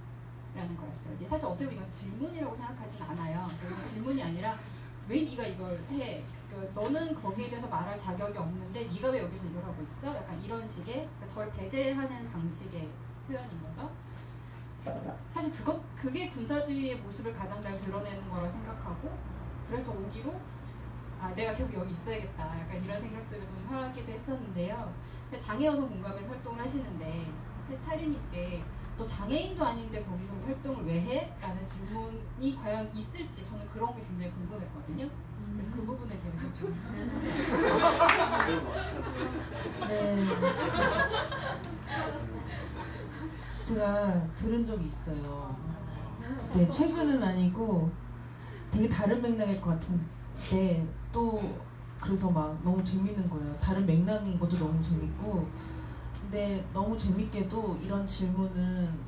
라는 거였어요. 근데 사실 어떻게 보면 이건 질문이라고 생각하진 않아요. 이건 질문이 아니라 왜 네가 이걸 해? 그러니까 너는 거기에 대해서 말할 자격이 없는데 네가 왜 여기서 이걸 하고 있어? 약간 이런 식의 그러니까 저를 배제하는 방식의 표현인 거죠. 사실 그게 군사주의의 모습을 가장 잘 드러내는 거라 생각하고 그래서 오기로 내가 계속 여기 있어야겠다 약간 이런 생각들을 좀 하기도 했었는데요. 장애여성 공감에서 활동을 하시는데 타리님께 너 장애인도 아닌데 거기서 활동을 왜 해? 라는 질문이 과연 있을지 저는 그런 게 굉장히 궁금했거든요. 그래서 그 부분에 대해서 좀 네. 제가 들은 적이 있어요. 네, 최근은 아니고 되게 다른 맥락일 것 같은데 또 그래서 막 너무 재밌는 거예요. 다른 맥락인 것도 너무 재밌고 근데 너무 재밌게도 이런 질문은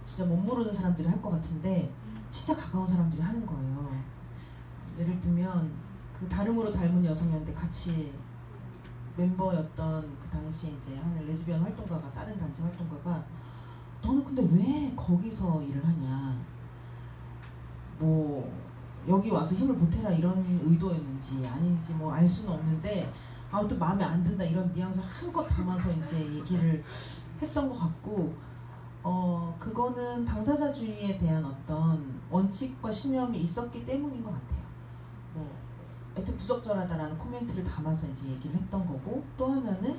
진짜 못 모르는 사람들이 할 것 같은데 진짜 가까운 사람들이 하는 거예요. 예를 들면 그 다름으로 닮은 여성이었는데 같이 멤버였던 그 당시에 이제 하는 레즈비언 활동가가 다른 단체 활동가가 너는 근데 왜 거기서 일을 하냐? 뭐 여기 와서 힘을 보태라 이런 의도였는지 아닌지 뭐 알 수는 없는데 아무튼 마음에 안 든다 이런 뉘앙스를 한껏 담아서 이제 얘기를 했던 것 같고 그거는 당사자주의에 대한 어떤 원칙과 신념이 있었기 때문인 것 같아요. 뭐 하여튼 부적절하다라는 코멘트를 담아서 이제 얘기를 했던 거고 또 하나는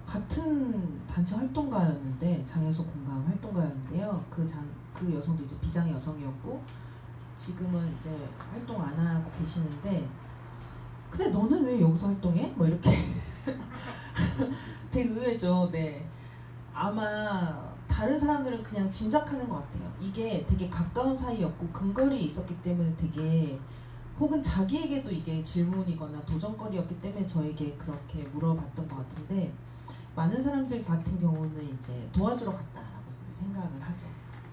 같은 단체 활동가였는데 장애소 공감 활동가였는데요. 그 여성도 이제 비장애 여성이었고 지금은 이제 활동 안 하고 계시는데 근데 너는 왜 여기서 활동해? 뭐 이렇게 되게 의외죠. 네. 아마 다른 사람들은 그냥 짐작하는 것 같아요. 이게 되게 가까운 사이였고 근거리에 있었기 때문에 되게 혹은 자기에게도 이게 질문이거나 도전거리였기 때문에 저에게 그렇게 물어봤던 것 같은데 많은 사람들 같은 경우는 이제 도와주러 갔다라고 생각을 하죠.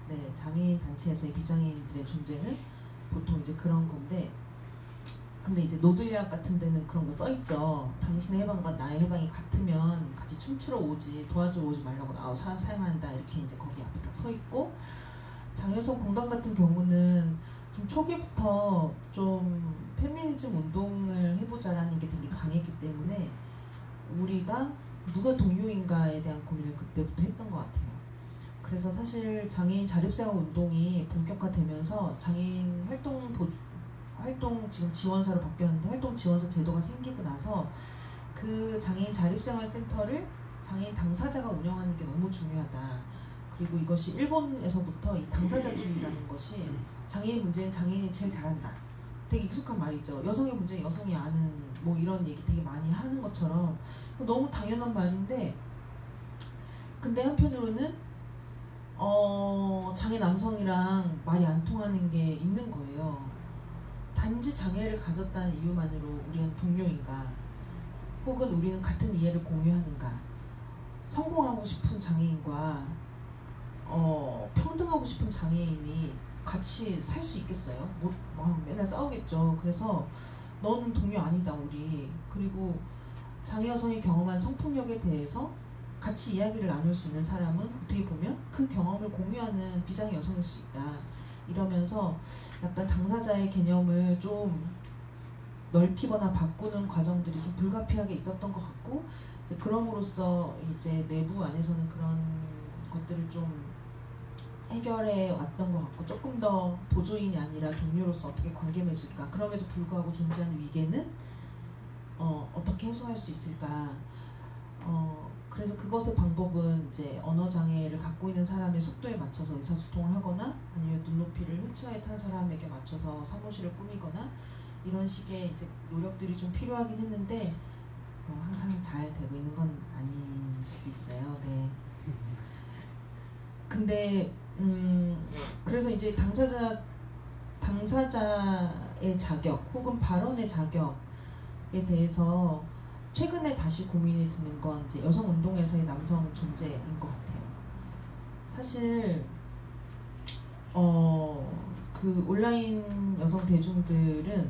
네, 장애인 단체에서의 비장애인들의 존재는 보통 이제 그런 건데 근데 이제 노들약 같은 데는 그런 거 써있죠. 당신의 해방과 나의 해방이 같으면 같이 춤추러 오지 도와주러 오지 말라고 사양한다 이렇게 이제 거기 앞에 딱 서있고 장여성 공간 같은 경우는 좀 초기부터 좀 페미니즘 운동을 해보자라는 게 되게 강했기 때문에 우리가 누가 동료인가에 대한 고민을 그때부터 했던 것 같아요. 그래서 사실 장애인 자립생활 운동이 본격화되면서 장애인 활동 지금 지원사로 바뀌었는데 활동 지원사 제도가 생기고 나서 그 장애인 자립생활센터를 장애인 당사자가 운영하는 게 너무 중요하다. 그리고 이것이 일본에서부터 이 당사자주의라는 것이 장애인 문제는 장애인이 제일 잘한다. 되게 익숙한 말이죠. 여성의 문제는 여성이 아는 뭐 이런 얘기 되게 많이 하는 것처럼 너무 당연한 말인데 근데 한편으로는 장애 남성이랑 말이 안 통하는 게 있는 거예요. 단지 장애를 가졌다는 이유만으로 우리는 동료인가 혹은 우리는 같은 이해를 공유하는가 성공하고 싶은 장애인과 평등하고 싶은 장애인이 같이 살 수 있겠어요? 맨날 싸우겠죠. 그래서 너는 동료 아니다 우리. 그리고 장애 여성이 경험한 성폭력에 대해서 같이 이야기를 나눌 수 있는 사람은 어떻게 보면 그 경험을 공유하는 비장애 여성일 수 있다. 이러면서 약간 당사자의 개념을 좀 넓히거나 바꾸는 과정들이 좀 불가피하게 있었던 것 같고 이제 그럼으로써 이제 내부 안에서는 그런 것들을 좀 해결해 왔던 것 같고 조금 더 보조인이 아니라 동료로서 어떻게 관계 맺을까 그럼에도 불구하고 존재하는 위계는 어떻게 해소할 수 있을까 그래서 그것의 방법은 이제 언어 장애를 갖고 있는 사람의 속도에 맞춰서 의사소통을 하거나 아니면 눈높이를 휠체어에 탄 사람에게 맞춰서 사무실을 꾸미거나 이런 식의 이제 노력들이 좀 필요하긴 했는데 항상 잘 되고 있는 건 아닐 수도 있어요. 네. 근데 그래서 이제 당사자의 자격 혹은 발언의 자격에 대해서 최근에 다시 고민이 드는 건 이제 여성 운동에서의 남성 존재인 것 같아요. 사실 그 온라인 여성 대중들은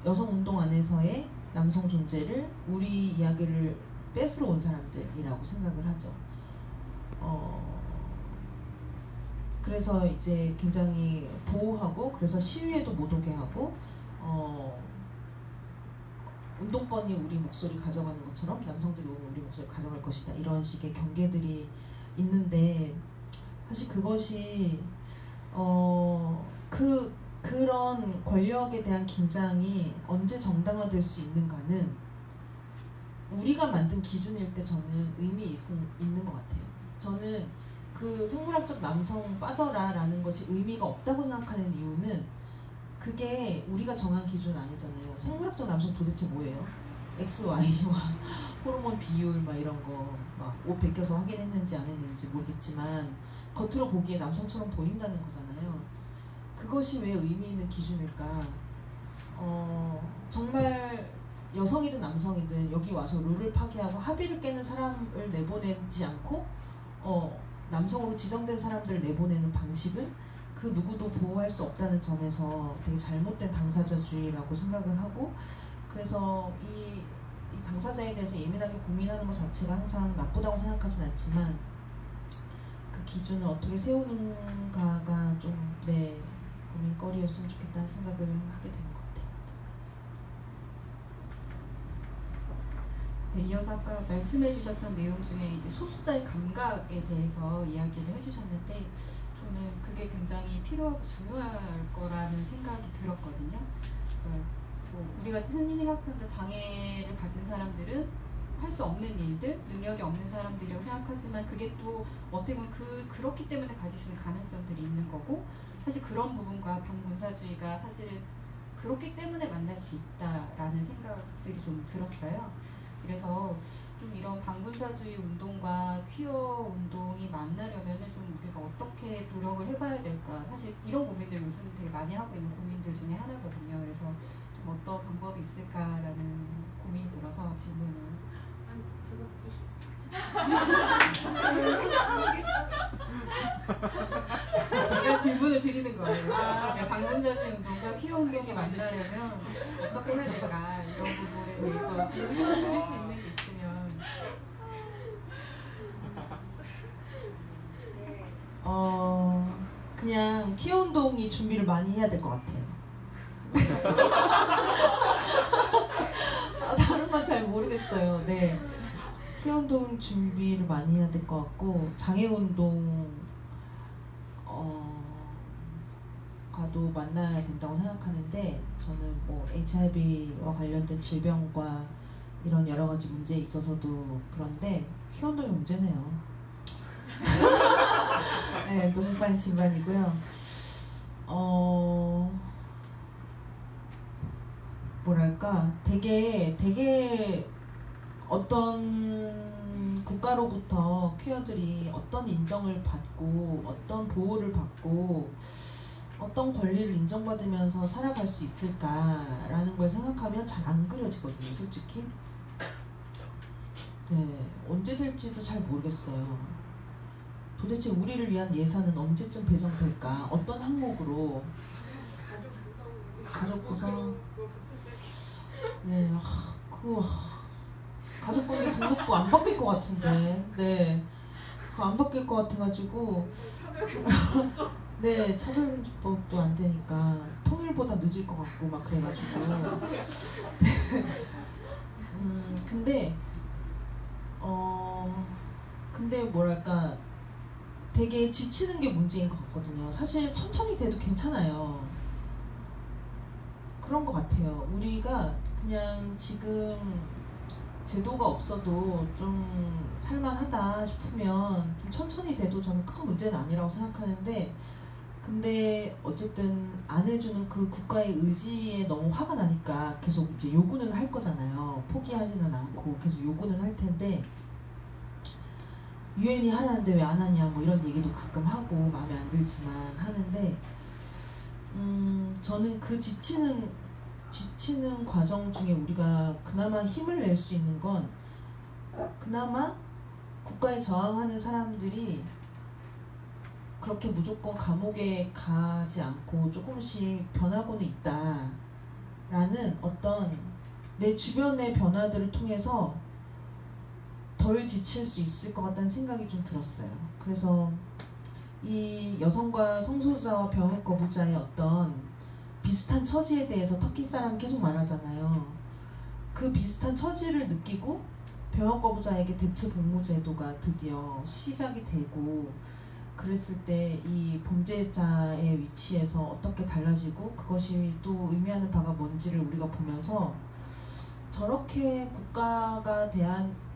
여성 운동 안에서의 남성 존재를 우리 이야기를 뺏으러 온 사람들이라고 생각을 하죠. 그래서 이제 굉장히 보호하고 그래서 시위에도 못 오게 하고 운동권이 우리 목소리 가져가는 것처럼 남성들이 오면 우리 목소리 가져갈 것이다 이런 식의 경계들이 있는데 사실 그것이 그런 권력에 대한 긴장이 언제 정당화될 수 있는가는 우리가 만든 기준일 때 저는 의미 있는 것 같아요. 저는 그 생물학적 남성 빠져라 라는 것이 의미가 없다고 생각하는 이유는 그게 우리가 정한 기준 아니잖아요. 생물학적 남성 도대체 뭐예요? XY와 호르몬 비율 막 이런 거 막 옷 벗겨서 확인했는지 안 했는지 모르겠지만 겉으로 보기에 남성처럼 보인다는 거잖아요. 그것이 왜 의미 있는 기준일까? 정말 여성이든 남성이든 여기 와서 룰을 파괴하고 합의를 깨는 사람을 내보내지 않고 남성으로 지정된 사람들을 내보내는 방식은 그 누구도 보호할 수 없다는 점에서 되게 잘못된 당사자주의라고 생각을 하고 그래서 이 당사자에 대해서 예민하게 고민하는 것 자체가 항상 나쁘다고 생각하진 않지만 그 기준을 어떻게 세우는가가 좀 고민거리였으면 좋겠다는 생각을 하게 되는 것 같아요. 네, 이어서 아까 말씀해 주셨던 내용 중에 이제 소수자의 감각에 대해서 이야기를 해주셨는데 저는 그게 굉장히 필요하고 중요할 거라는 생각이 들었거든요. 우리가 흔히 생각하는 장애를 가진 사람들은 할 할 수 없는 일들, 능력이 없는 사람들이라고 생각하지만 그게 또 어떻게 보면 그렇기 때문에 가질 수 있는 가능성들이 있는 거고 사실 그런 부분과 반군사주의가 사실은 그렇기 때문에 만날 수 있다라는 생각들이 좀 들었어요. 그래서 좀 이런 반군사주의 운동과 퀴어 운동이 만나려면은 좀 우리가 어떻게 노력을 해봐야 될까. 사실 이런 고민들 요즘 되게 많이 하고 있는 고민들 중에 하나거든요. 그래서 좀 어떤 방법이 있을까라는 고민이 들어서 질문을. 제가 질문을 드리는 거예요. 반군사주의 운동과 퀴어 운동이 만나려면 어떻게 해야 될까 이런 부분에 대해서 의견 주실 수 있는 게 있으면. 그냥 퀴어 운동이 준비를 많이 해야 될 것 같아요. 다른 건 잘 모르겠어요. 네. 퀴어 운동 준비를 많이 해야 될 것 같고 장애 운동 가도 만나야 된다고 생각하는데 저는 뭐 HIV와 관련된 질병과 이런 여러 가지 문제에 있어서도 그런데 퀴어 운동이 문제네요. 네, 너무 반신반이고요. 뭐랄까 되게 어떤 국가로부터 퀴어들이 어떤 인정을 받고 어떤 보호를 받고 어떤 권리를 인정받으면서 살아갈 수 있을까라는 걸 생각하면 잘 안 그려지거든요, 솔직히. 네, 언제 될지도 잘 모르겠어요. 도대체 우리를 위한 예산은 언제쯤 배정될까? 어떤 항목으로? 가족 구성? 네, 가족관계 등록부 안 바뀔 것 같은데, 네, 그거 안 바뀔 것 같아가지고, 네, 차별금지법도 안 되니까 통일보다 늦을 것 같고 막 그래가지고, 네. 근데 뭐랄까 되게 지치는 게 문제인 것 같거든요. 사실 천천히 돼도 괜찮아요. 그런 것 같아요. 우리가 그냥 지금 제도가 없어도 좀 살만하다 싶으면 좀 천천히 돼도 저는 큰 문제는 아니라고 생각하는데 근데 어쨌든 안 해주는 그 국가의 의지에 너무 화가 나니까 계속 이제 요구는 할 거잖아요. 포기하지는 않고 계속 요구는 할 텐데 유엔이 하라는데 왜 안 하냐 뭐 이런 얘기도 가끔 하고 마음에 안 들지만 하는데 저는 그 지치는 과정 중에 우리가 그나마 힘을 낼 수 있는 건 그나마 국가에 저항하는 사람들이 그렇게 무조건 감옥에 가지 않고 조금씩 변하고는 있다라는 어떤 내 주변의 변화들을 통해서 덜 지칠 수 있을 것 같다는 생각이 좀 들었어요. 그래서 이 여성과 성소수자와 병역 거부자의 어떤 비슷한 처지에 대해서 터키 사람이 계속 말하잖아요. 그 비슷한 처지를 느끼고 병역 거부자에게 대체 복무 제도가 드디어 시작이 되고 그랬을 때 이 범죄자의 위치에서 어떻게 달라지고 그것이 또 의미하는 바가 뭔지를 우리가 보면서 저렇게 국가가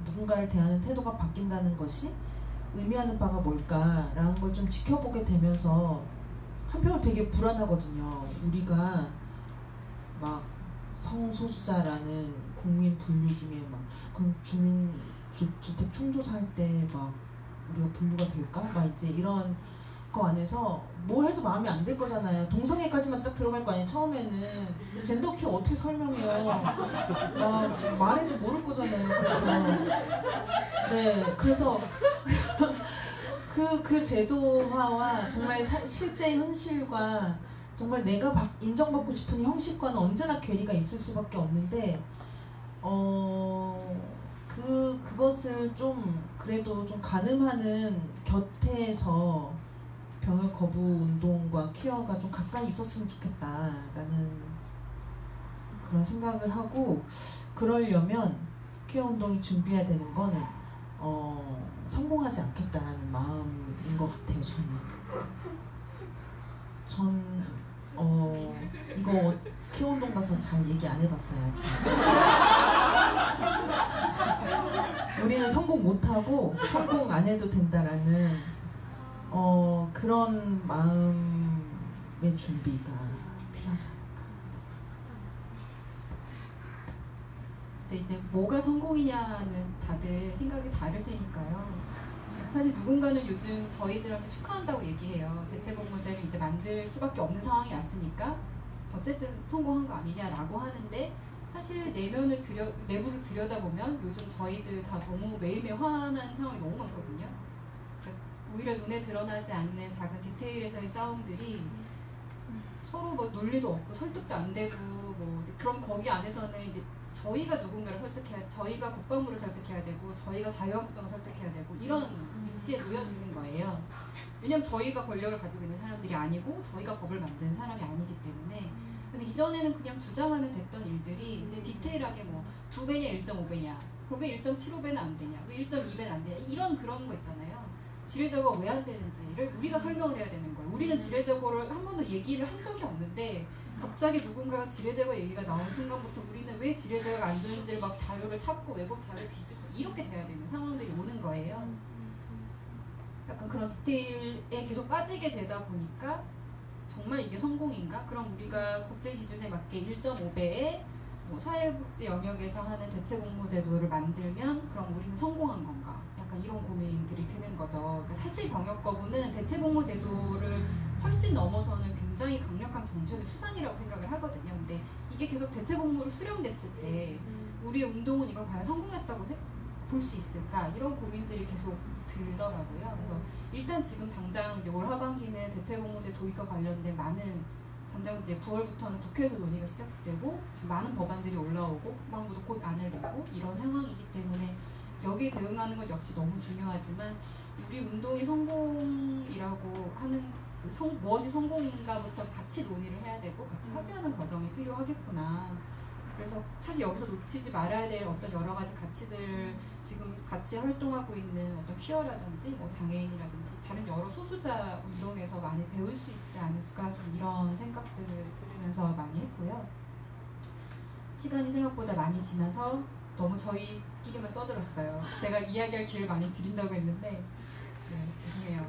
누군가를 대하는 태도가 바뀐다는 것이 의미하는 바가 뭘까라는 걸 좀 지켜보게 되면서 한편으로 되게 불안하거든요. 우리가 막 성소수자라는 국민 분류 중에 막 그럼 주택 총조사할 때 막 우리가 분류가 될까? 막 이제 이런 거 안에서 뭐 해도 마음에 안 들 거잖아요. 동성애까지만 딱 들어갈 거 아니에요. 처음에는 젠더 퀴어 어떻게 설명해요? 막 말해도 모를 거잖아요. 그렇죠? 네, 그래서 그 제도화와 정말 실제 현실과 정말 내가 인정받고 싶은 형식과는 언제나 괴리가 있을 수밖에 없는데 그것을 좀 그래도 좀 가늠하는 곁에서 병역 거부 운동과 퀴어가 좀 가까이 있었으면 좋겠다라는 그런 생각을 하고 그러려면 퀴어 운동이 준비해야 되는 거는 성공하지 않겠다라는 마음인 것 같아요. 이거 퀴어 운동 가서 잘 얘기 안 해봤어야지. 못하고 성공 안 해도 된다라는 그런 마음의 준비가 필요하지 않을까. 근데 이제 뭐가 성공이냐는 다들 생각이 다를 테니까요. 사실 누군가는 요즘 저희들한테 축하한다고 얘기해요. 대체복무제를 이제 만들 수밖에 없는 상황이 왔으니까 어쨌든 성공한 거 아니냐라고 하는데, 사실 내부를 들여다보면 요즘 저희들 다 너무 매일매일 화난 상황이 너무 많거든요. 그러니까 오히려 눈에 드러나지 않는 작은 디테일에서의 싸움들이 서로 뭐 논리도 없고 설득도 안 되고, 뭐 그럼 거기 안에서는 이제 저희가 누군가를 설득해야, 저희가 국방부를 설득해야 되고, 저희가 자유한국당을 설득해야 되고, 이런 위치에 놓여지는 거예요. 왜냐면 저희가 권력을 가지고 있는 사람들이 아니고 저희가 법을 만드는 사람이 아니기 때문에. 그래서 이전에는 그냥 주장하면 됐던 일들이 이제 디테일하게 뭐 2배냐 1.5배냐, 그럼 왜 1.75배는 안 되냐, 왜 1.2배는 안 되냐, 이런 그런 거 있잖아요. 지뢰제거가 왜 안 되는지를 우리가 설명을 해야 되는 거예요. 우리는 지뢰제거를 한 번도 얘기를 한 적이 없는데 갑자기 누군가가 지뢰제거 얘기가 나온 순간부터 우리는 왜 지뢰제거가 안 되는지를 막 자료를 찾고 외국 자료를 뒤집고 이렇게 돼야 되는 상황들이 오는 거예요. 약간 그런 디테일에 계속 빠지게 되다 보니까 정말 이게 성공인가? 그럼 우리가 국제 기준에 맞게 1.5배의 뭐 사회복지 영역에서 하는 대체복무제도를 만들면 그럼 우리는 성공한 건가? 약간 이런 고민들이 드는 거죠. 그러니까 사실 병역 거부는 대체복무제도를 훨씬 넘어서는 굉장히 강력한 정치적인 수단이라고 생각을 하거든요. 근데 이게 계속 대체복무로 수령됐을 때 우리의 운동은 이걸 과연 성공했다고 볼 수 있을까? 이런 고민들이 계속 들더라고요. 그래서 일단 지금 당장 이제 올 하반기는 대체복무제 도입과 관련된 많은, 당장 이제 9월부터는 국회에서 논의가 시작되고 지금 많은 법안들이 올라오고 국방부도 곧 안을 내고 이런 상황이기 때문에 여기에 대응하는 것 역시 너무 중요하지만, 우리 운동이 성공이라고 하는 무엇이 성공인가부터 같이 논의를 해야 되고 같이 합의하는 과정이 필요하겠구나. 그래서 사실 여기서 놓치지 말아야 될 어떤 여러 가지 가치들, 지금 같이 활동하고 있는 어떤 퀴어라든지 뭐 장애인이라든지 다른 여러 소수자 운동에서 많이 배울 수 있지 않을까, 좀 이런 생각들을 들으면서 많이 했고요. 시간이 생각보다 많이 지나서 너무 저희끼리만 떠들었어요. 제가 이야기할 기회를 많이 드린다고 했는데 죄송해요.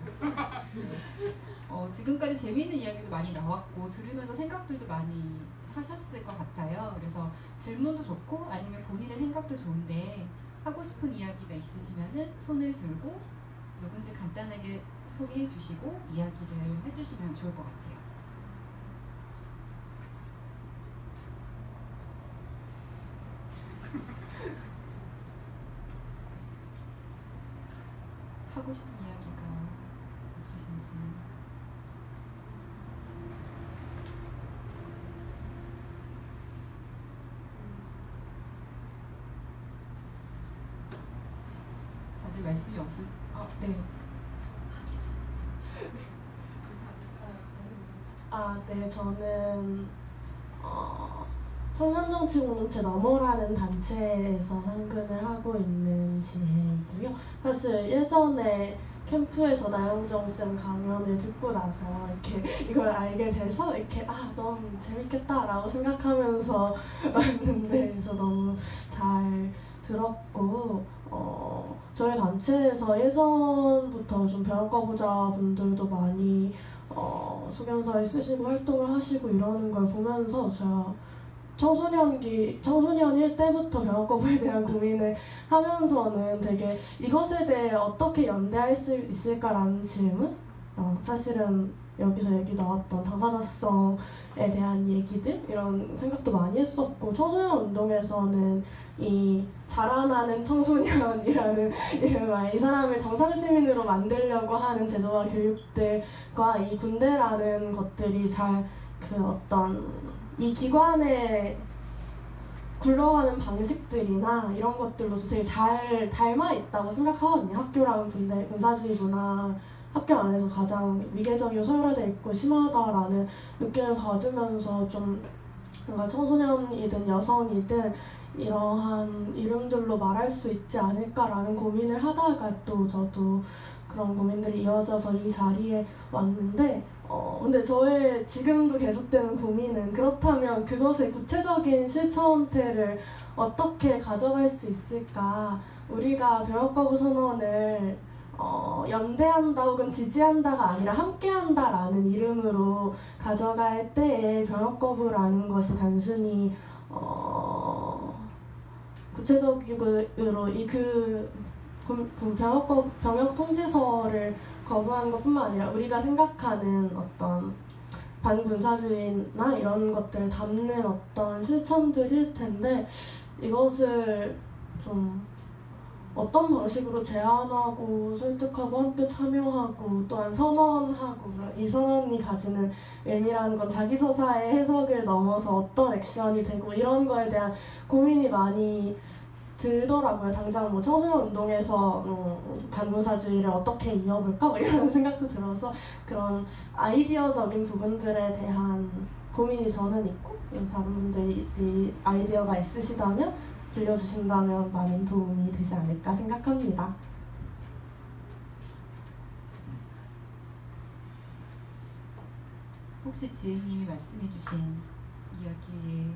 지금까지 재미있는 이야기도 많이 나왔고 들으면서 생각들도 많이 하셨을 것 같아요. 그래서 질문도 좋고 아니면 본인의 생각도 좋은데 하고 싶은 이야기가 있으시면은 손을 들고 누군지 간단하게 소개해 주시고 이야기를 해주시면 좋을 것 같아요. 하고 싶은 이야기가 없으신지. 다들 말씀이 네. 네, 저는 청년정치 공동체 너머라는 단체에서 상근을 하고 있는 지혜이고요. 사실 예전에 캠프에서 나영정 쌤 강연을 듣고 나서 이렇게 이걸 알게 돼서 이렇게 너무 재밌겠다라고 생각하면서 왔는데, 그래서 너무 잘 들었고, 저희 단체에서 예전부터 좀 병역거부자분들도 많이 소견서에 쓰시고 활동을 하시고 이러는 걸 보면서 제가 청소년일 때부터 병역거부에 대한 고민을 하면서는 되게 이것에 대해 어떻게 연대할 수 있을까라는 질문? 사실은 여기서 얘기 나왔던 당사자성에 대한 얘기들, 이런 생각도 많이 했었고, 청소년 운동에서는 이 자라나는 청소년이라는 이름을 이 사람을 정상시민으로 만들려고 하는 제도와 교육들과 이 군대라는 것들이 잘 이 기관의 굴러가는 방식들이나 이런 것들로서 되게 잘 닮아 있다고 생각하거든요. 학교랑 군사주의 문화, 학교 안에서 가장 위계적이고 서열화되어 있고 심하다라는 느낌을 받으면서 좀 뭔가 청소년이든 여성이든 이러한 이름들로 말할 수 있지 않을까라는 고민을 하다가 또 저도 그런 고민들이 이어져서 이 자리에 왔는데, 근데 저의 지금도 계속되는 고민은 그렇다면 그것의 구체적인 실천태를 어떻게 가져갈 수 있을까? 우리가 병역거부 선언을 연대한다 혹은 지지한다가 아니라 함께한다라는 이름으로 가져갈 때에 병역거부라는 것이 단순히 구체적으로 병역 통지서를 거부하는 것뿐만 아니라 우리가 생각하는 어떤 반군사주의나 이런 것들을 담는 어떤 실천들일 텐데 이것을 좀 어떤 방식으로 제안하고 설득하고 함께 참여하고 또한 선언하고 이 선언이 가지는 의미라는 건 자기 서사의 해석을 넘어서 어떤 액션이 되고 이런 거에 대한 고민이 많이 들더라고요. 당장 뭐 청소년 운동에서 반군사주의를 어떻게 이어볼까 뭐 이런 생각도 들어서 그런 아이디어적인 부분들에 대한 고민이 저는 있고 다른 분들이 아이디어가 있으시다면 들려주신다면 많은 도움이 되지 않을까 생각합니다. 혹시 지혜님이 말씀해주신 이야기에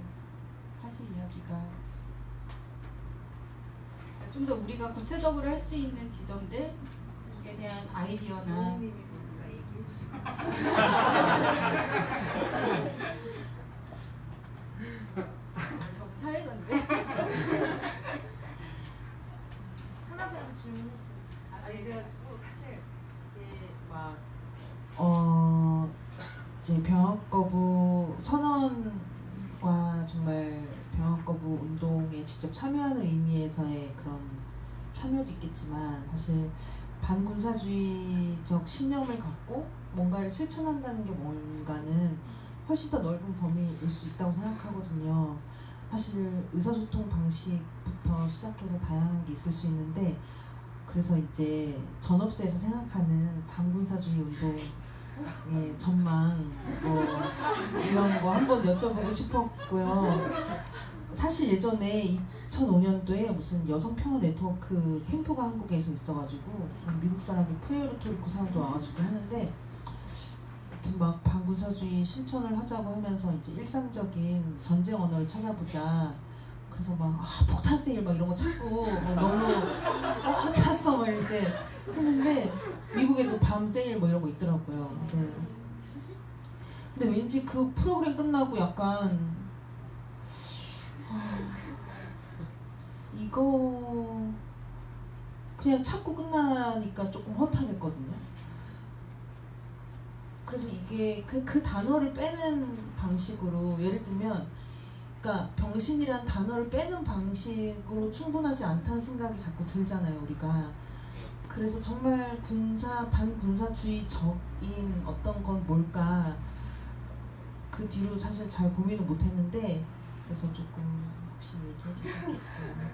하실 이야기가 좀 더 우리가 구체적으로 할 수 있는 지점들에 대한 아이디어나 저는 사회자인데 하나 정도 질문. 아니 그래가지고 사실 이게 막 이제 병역 거부 선언과 정말 병역 거부 운동에 직접 참여하는 의미에서의 그런 참여도 있겠지만 사실 반군사주의적 신념을 갖고 뭔가를 실천한다는 게 뭔가는 훨씬 더 넓은 범위일 수 있다고 생각하거든요. 사실 의사소통 방식부터 시작해서 다양한 게 있을 수 있는데 그래서 이제 전업세에서 생각하는 반군사주의 운동의 전망 뭐 이런 거 한번 여쭤보고 싶었고요. 사실 예전에 2005년도에 무슨 여성평화 네트워크 캠프가 한국에서 있어가지고 무슨 미국 사람이 푸에르토리코 사람도 와가지고 하는데 아무튼 막 반군사주의 실천을 하자고 하면서 이제 일상적인 전쟁 언어를 찾아보자. 그래서 막 폭탄 세일 막 이런 거 찾고 막 너무 찼어 막 이제 했는데 미국에도 밤 세일 뭐 이런 거 있더라고요. 근데 왠지 그 프로그램 끝나고 약간 이거 그냥 찾고 끝나니까 조금 허탈했거든요. 그래서 이게 그 단어를 빼는 방식으로 예를 들면 그러니까 병신이란 단어를 빼는 방식으로 충분하지 않다는 생각이 자꾸 들잖아요, 우리가. 그래서 정말 반군사주의적인 어떤 건 뭘까 그 뒤로 사실 잘 고민을 못했는데 그래서 조금 혹시 얘기해 주시겠어요? 네.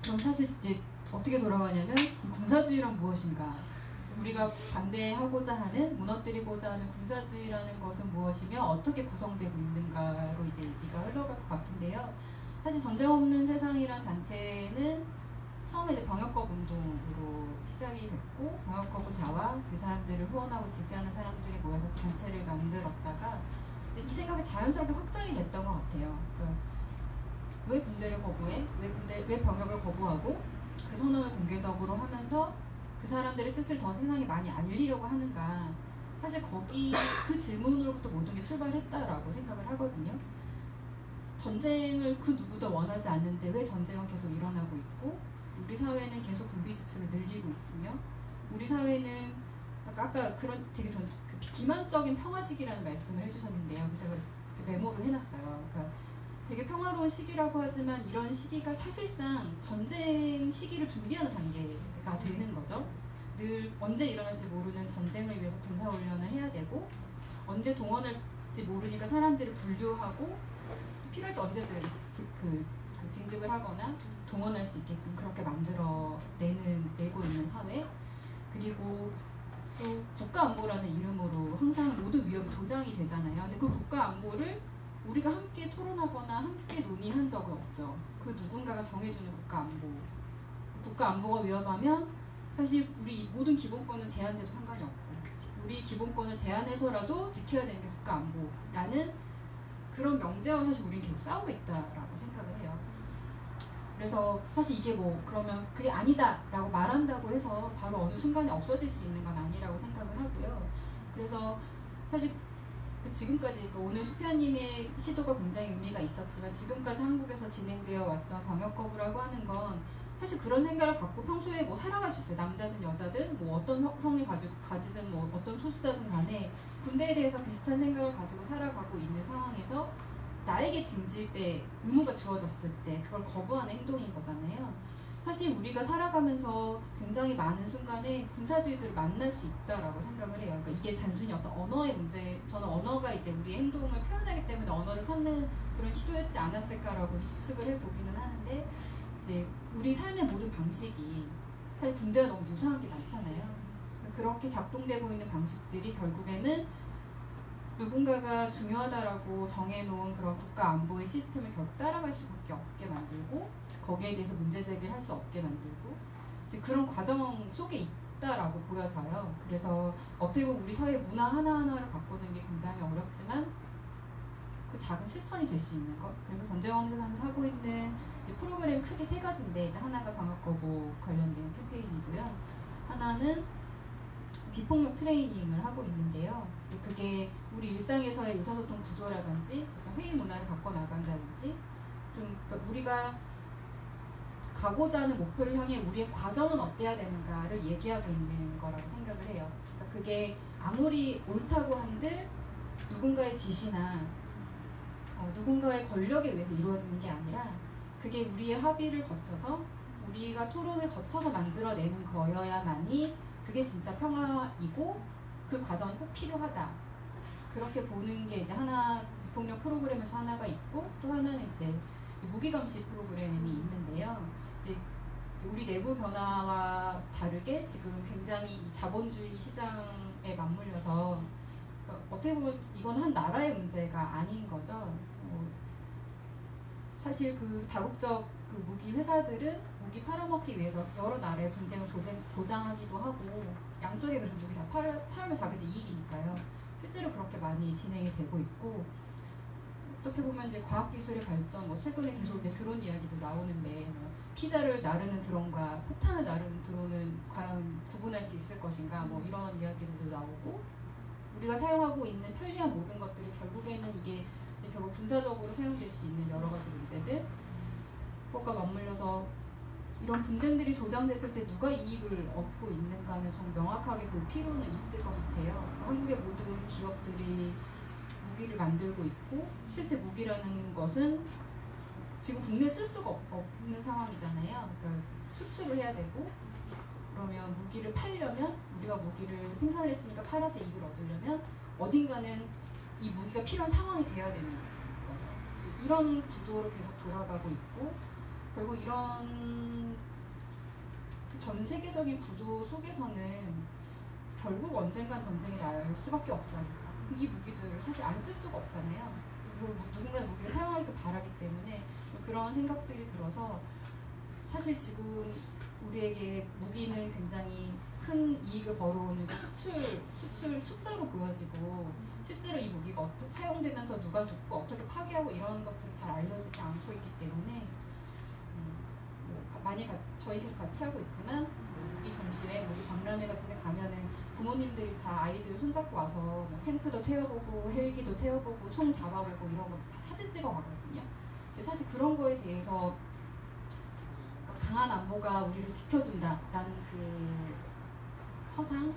그럼 사실 이제 어떻게 돌아가냐면 군사주의란 무엇인가? 우리가 반대하고자 하는 무너뜨리고자 하는 군사주의라는 것은 무엇이며 어떻게 구성되고 있는가로 이제 얘기가 흘러갈 것 같은데요. 사실 전쟁 없는 세상이란 단체는 처음에 이제 병역거부 운동으로 시작이 됐고 병역거부자와 그 사람들을 후원하고 지지하는 사람들이 모여서 단체를 만들었다가 이 생각이 자연스럽게 확장이 됐던 것 같아요. 그러니까 왜 군대를 거부해? 왜 병역을 거부하고 그 선언을 공개적으로 하면서 그 사람들의 뜻을 더 세상에 많이 알리려고 하는가. 사실 거기 그 질문으로부터 모든 게 출발했다라고 생각을 하거든요. 전쟁을 그 누구도 원하지 않는데 왜 전쟁은 계속 일어나고 있고 우리 사회는 계속 군비 지출을 늘리고 있으며 우리 사회는 아까 그런 되게 좀 비만적인 평화시기라는 말씀을 해주셨는데요. 그래서 제가 메모를 해놨어요. 그러니까 되게 평화로운 시기라고 하지만 이런 시기가 사실상 전쟁 시기를 준비하는 단계가 되는 거죠. 늘 언제 일어날지 모르는 전쟁을 위해서 군사훈련을 해야 되고 언제 동원할지 모르니까 사람들을 분류하고 필요할 때 언제든 징집을 하거나 동원할 수 있게끔 그렇게 내고 있는 사회. 그리고 또 국가안보라는 이름으로 항상 모든 위협이 조장이 되잖아요. 근데 그 국가안보를 우리가 함께 토론하거나 함께 논의한 적은 없죠. 그 누군가가 정해주는 국가안보가 위험하면 사실 우리 모든 기본권은 제한돼도 상관이 없고 우리 기본권을 제한해서라도 지켜야 되는 게 국가안보라는 그런 명제와 사실 우리는 계속 싸우고 있다라고 생각을 해요. 그래서 사실 이게 뭐 그러면 그게 아니다라고 말한다고 해서 바로 어느 순간에 없어질 수 있는 건 아니라고 생각을 하고요. 그래서 사실 지금까지 오늘 수피아님의 시도가 굉장히 의미가 있었지만 지금까지 한국에서 진행되어 왔던 방역 거부라고 하는 건 사실 그런 생각을 갖고 평소에 뭐 살아갈 수 있어요. 남자든 여자든 뭐 어떤 성을 가지든 뭐 어떤 소수자든 간에 군대에 대해서 비슷한 생각을 가지고 살아가고 있는 상황에서 나에게 징집의 의무가 주어졌을 때 그걸 거부하는 행동인 거잖아요. 사실 우리가 살아가면서 굉장히 많은 순간에 군사주의들을 만날 수 있다라고 생각을 해요. 그러니까 이게 단순히 어떤 언어의 문제, 저는 언어가 이제 우리의 행동을 표현하기 때문에 언어를 찾는 그런 시도였지 않았을까라고 추측을 해보기는 하는데 이제 우리 삶의 모든 방식이 사실 군대와 너무 유사한 게 많잖아요. 그러니까 그렇게 작동돼 보이는 방식들이 결국에는 누군가가 중요하다라고 정해놓은 그런 국가 안보의 시스템을 결국 따라갈 수밖에 없게 만들고 거기에 대해서 문제 제기를 할 수 없게 만들고 이제 그런 과정 속에 있다라고 보여져요. 그래서 어떻게 보면 우리 사회 문화 하나하나를 바꾸는 게 굉장히 어렵지만 그 작은 실천이 될 수 있는 것. 그래서 전쟁원 세상에서 하고 있는 프로그램 크게 세 가지인데 이제 하나가 방역 거부 관련된 캠페인이고요. 하나는 비폭력 트레이닝을 하고 있는데요. 이제 그게 우리 일상에서의 의사소통 구조라든지 회의 문화를 바꿔 나간다든지 좀 그러니까 우리가 가고자 하는 목표를 향해 우리의 과정은 어때야 되는가를 얘기하고 있는 거라고 생각을 해요. 그러니까 그게 아무리 옳다고 한들 누군가의 지시나 누군가의 권력에 의해서 이루어지는 게 아니라 그게 우리의 합의를 거쳐서 우리가 토론을 거쳐서 만들어내는 거여야만이 그게 진짜 평화이고 그 과정이 꼭 필요하다. 그렇게 보는 게 이제 하나 비폭력 프로그램에서 하나가 있고 또 하나는 이제 무기감시 프로그램이 있는데요. 이제 우리 내부 변화와 다르게 지금 굉장히 이 자본주의 시장에 맞물려서 그러니까 어떻게 보면 이건 한 나라의 문제가 아닌 거죠. 사실 그 다국적 그 무기 회사들은 무기 팔아먹기 위해서 여러 나라의 분쟁을 조장하기도 하고 양쪽에 그래서 무기 다 팔면 자기들 이익이니까요. 실제로 그렇게 많이 진행이 되고 있고 어떻게 보면 이제 과학기술의 발전, 뭐 최근에 계속 이제 드론 이야기도 나오는데 뭐 피자를 나르는 드론과 폭탄을 나르는 드론은 과연 구분할 수 있을 것인가 뭐 이런 이야기들도 나오고 우리가 사용하고 있는 편리한 모든 것들이 결국에는 이게 이제 결국 군사적으로 사용될 수 있는 여러 가지 문제들 그것과 맞물려서 이런 분쟁들이 조장됐을 때 누가 이익을 얻고 있는가는 좀 명확하게 볼 필요는 있을 것 같아요. 한국의 모든 기업들이 무기를 만들고 있고 실제 무기라는 것은 지금 국내에 쓸 수가 없는 상황이잖아요. 그러니까 수출을 해야 되고 그러면 무기를 팔려면 우리가 무기를 생산을 했으니까 팔아서 이익을 얻으려면 어딘가는 이 무기가 필요한 상황이 돼야 되는 거죠. 이런 구조로 계속 돌아가고 있고 결국 이런 전 세계적인 구조 속에서는 결국 언젠간 전쟁이 날 수밖에 없지 않을까. 이 무기들을 사실 안 쓸 수가 없잖아요. 그리고 누군가 무기를 사용하기를 바라기 때문에 그런 생각들이 들어서 사실 지금 우리에게 무기는 굉장히 큰 이익을 벌어오는 수출 숫자로 보여지고 실제로 이 무기가 어떻게 사용되면서 누가 죽고 어떻게 파괴하고 이런 것들이 잘 알려지지 않고 있기 때문에 많이 저희 계속 같이 하고 있지만 무기 전시회, 무기 박람회 같은 데 가면은 부모님들이 다 아이들 손잡고 와서 뭐 탱크도 태워보고 헬기도 태워보고 총 잡아보고 이런 거 다 사진 찍어 가거든요. 근데 사실 그런 거에 대해서 강한 안보가 우리를 지켜준다라는 그 허상?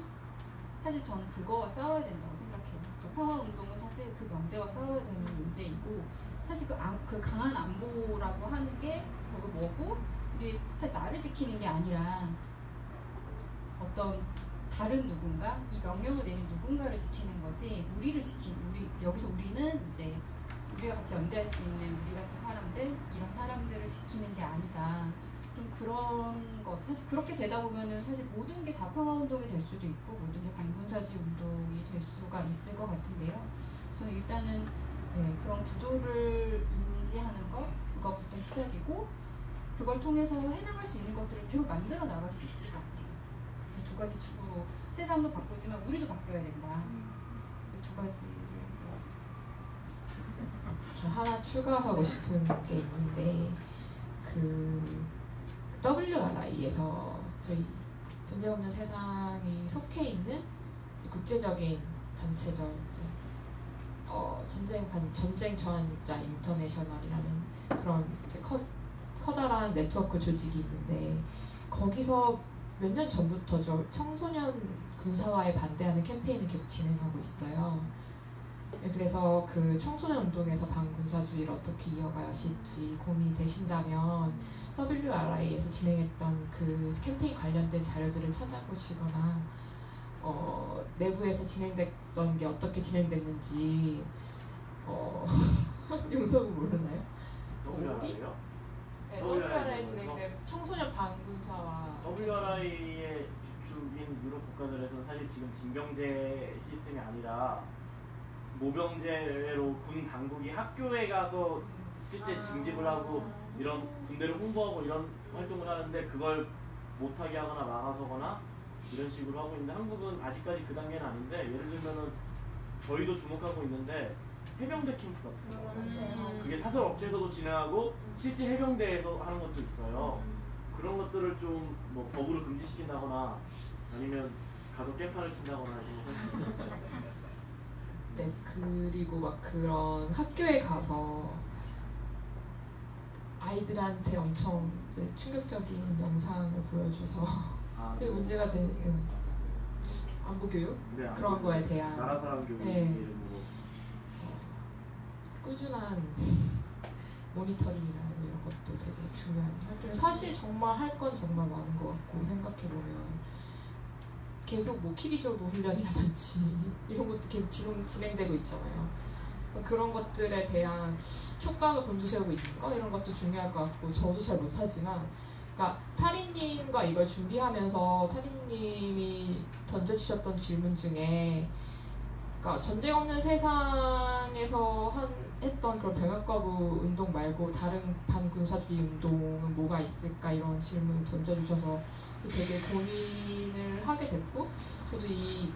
사실 저는 그거와 싸워야 된다고 생각해요. 평화운동은 사실 그 명제와 싸워야 되는 문제이고 사실 그 강한 안보라고 하는 게 결국 뭐고 이게 사실 나를 지키는 게 아니라 어떤 다른 누군가, 이 명령을 내린 누군가를 지키는 거지 우리를 지키는 여기서 우리는 이제 우리가 같이 연대할 수 있는 우리 같은 사람들 이런 사람들을 지키는 게 아니다. 좀 그런 것 사실 그렇게 되다 보면은 사실 모든 게 다 평화운동이 될 수도 있고 모든 게 반군사주의 운동이 될 수가 있을 것 같은데요. 저는 일단은 그런 구조를 인지하는 것 그것부터 시작이고 그걸 통해서 해나갈 수 있는 것들을 계속 만들어 나갈 수 있을 것 같아요. 두 가지 축으로 세상도 바꾸지만 우리도 바뀌어야 된다. 이 두 가지를 했습니다. 저 하나 추가하고 싶은 게 있는데 그 WRI에서 저희 전쟁 없는 세상이 속해 있는 이제 국제적인 단체죠. 이제 전쟁 저항자 인터내셔널이라는 그런 이제 커다란 네트워크 조직이 있는데 거기서 몇 년 전부터 청소년 군사화에 반대하는 캠페인을 계속 진행하고 있어요. 그래서 그 청소년 운동에서 반군사주의를 어떻게 이어가실지 고민이 되신다면 WRI에서 진행했던 그 캠페인 관련된 자료들을 찾아보시거나 내부에서 진행됐던 게 어떻게 진행됐는지 용석은 모르나요? WRI요? 네, WRI에 진행된 청소년 반군사화 WRI의 주축인 유럽 국가들에서는 사실 지금 징병제 시스템이 아니라 모병제로 군 당국이 학교에 가서 실제 징집을 하고 이런 군대를 홍보하고 이런 활동을 하는데 그걸 못하게 하거나 막아서거나 이런 식으로 하고 있는데 한국은 아직까지 그 단계는 아닌데 예를 들면은 저희도 주목하고 있는데 해병대 캠프 같은 거 그게 사설 업체에서도 진행하고 실제 해병대에서 하는 것도 있어요. 그런 것들을 좀 뭐 법으로 금지시킨다거나 아니면 가서 깽판을 친다거나 좀 네, 그리고 막 그런 학교에 가서 아이들한테 엄청 이제 충격적인 영상을 보여줘서 되게 문제가 되는 안보교육 네, 그런 거에 대한 나라 사람 교육 네. 이름으로 꾸준한 모니터링이나 이런 것도 되게 중요한 활동. 사실 정말 할 건 정말 많은 것 같고 생각해 보면 계속 뭐 키리조브 훈련이라든지 이런 것도 계속 진행되고 있잖아요. 그런 것들에 대한 촉각을 곤두세우고 있는 거 이런 것도 중요할 것 같고 저도 잘 못하지만 그러니까 타린님과 이걸 준비하면서 타린님이 던져주셨던 질문 중에 그러니까 전쟁 없는 세상에서 했던 그런 병역 거부 운동 말고 다른 반군사주의 운동은 뭐가 있을까 이런 질문을 던져주셔서 되게 고민을 하게 됐고 저도 이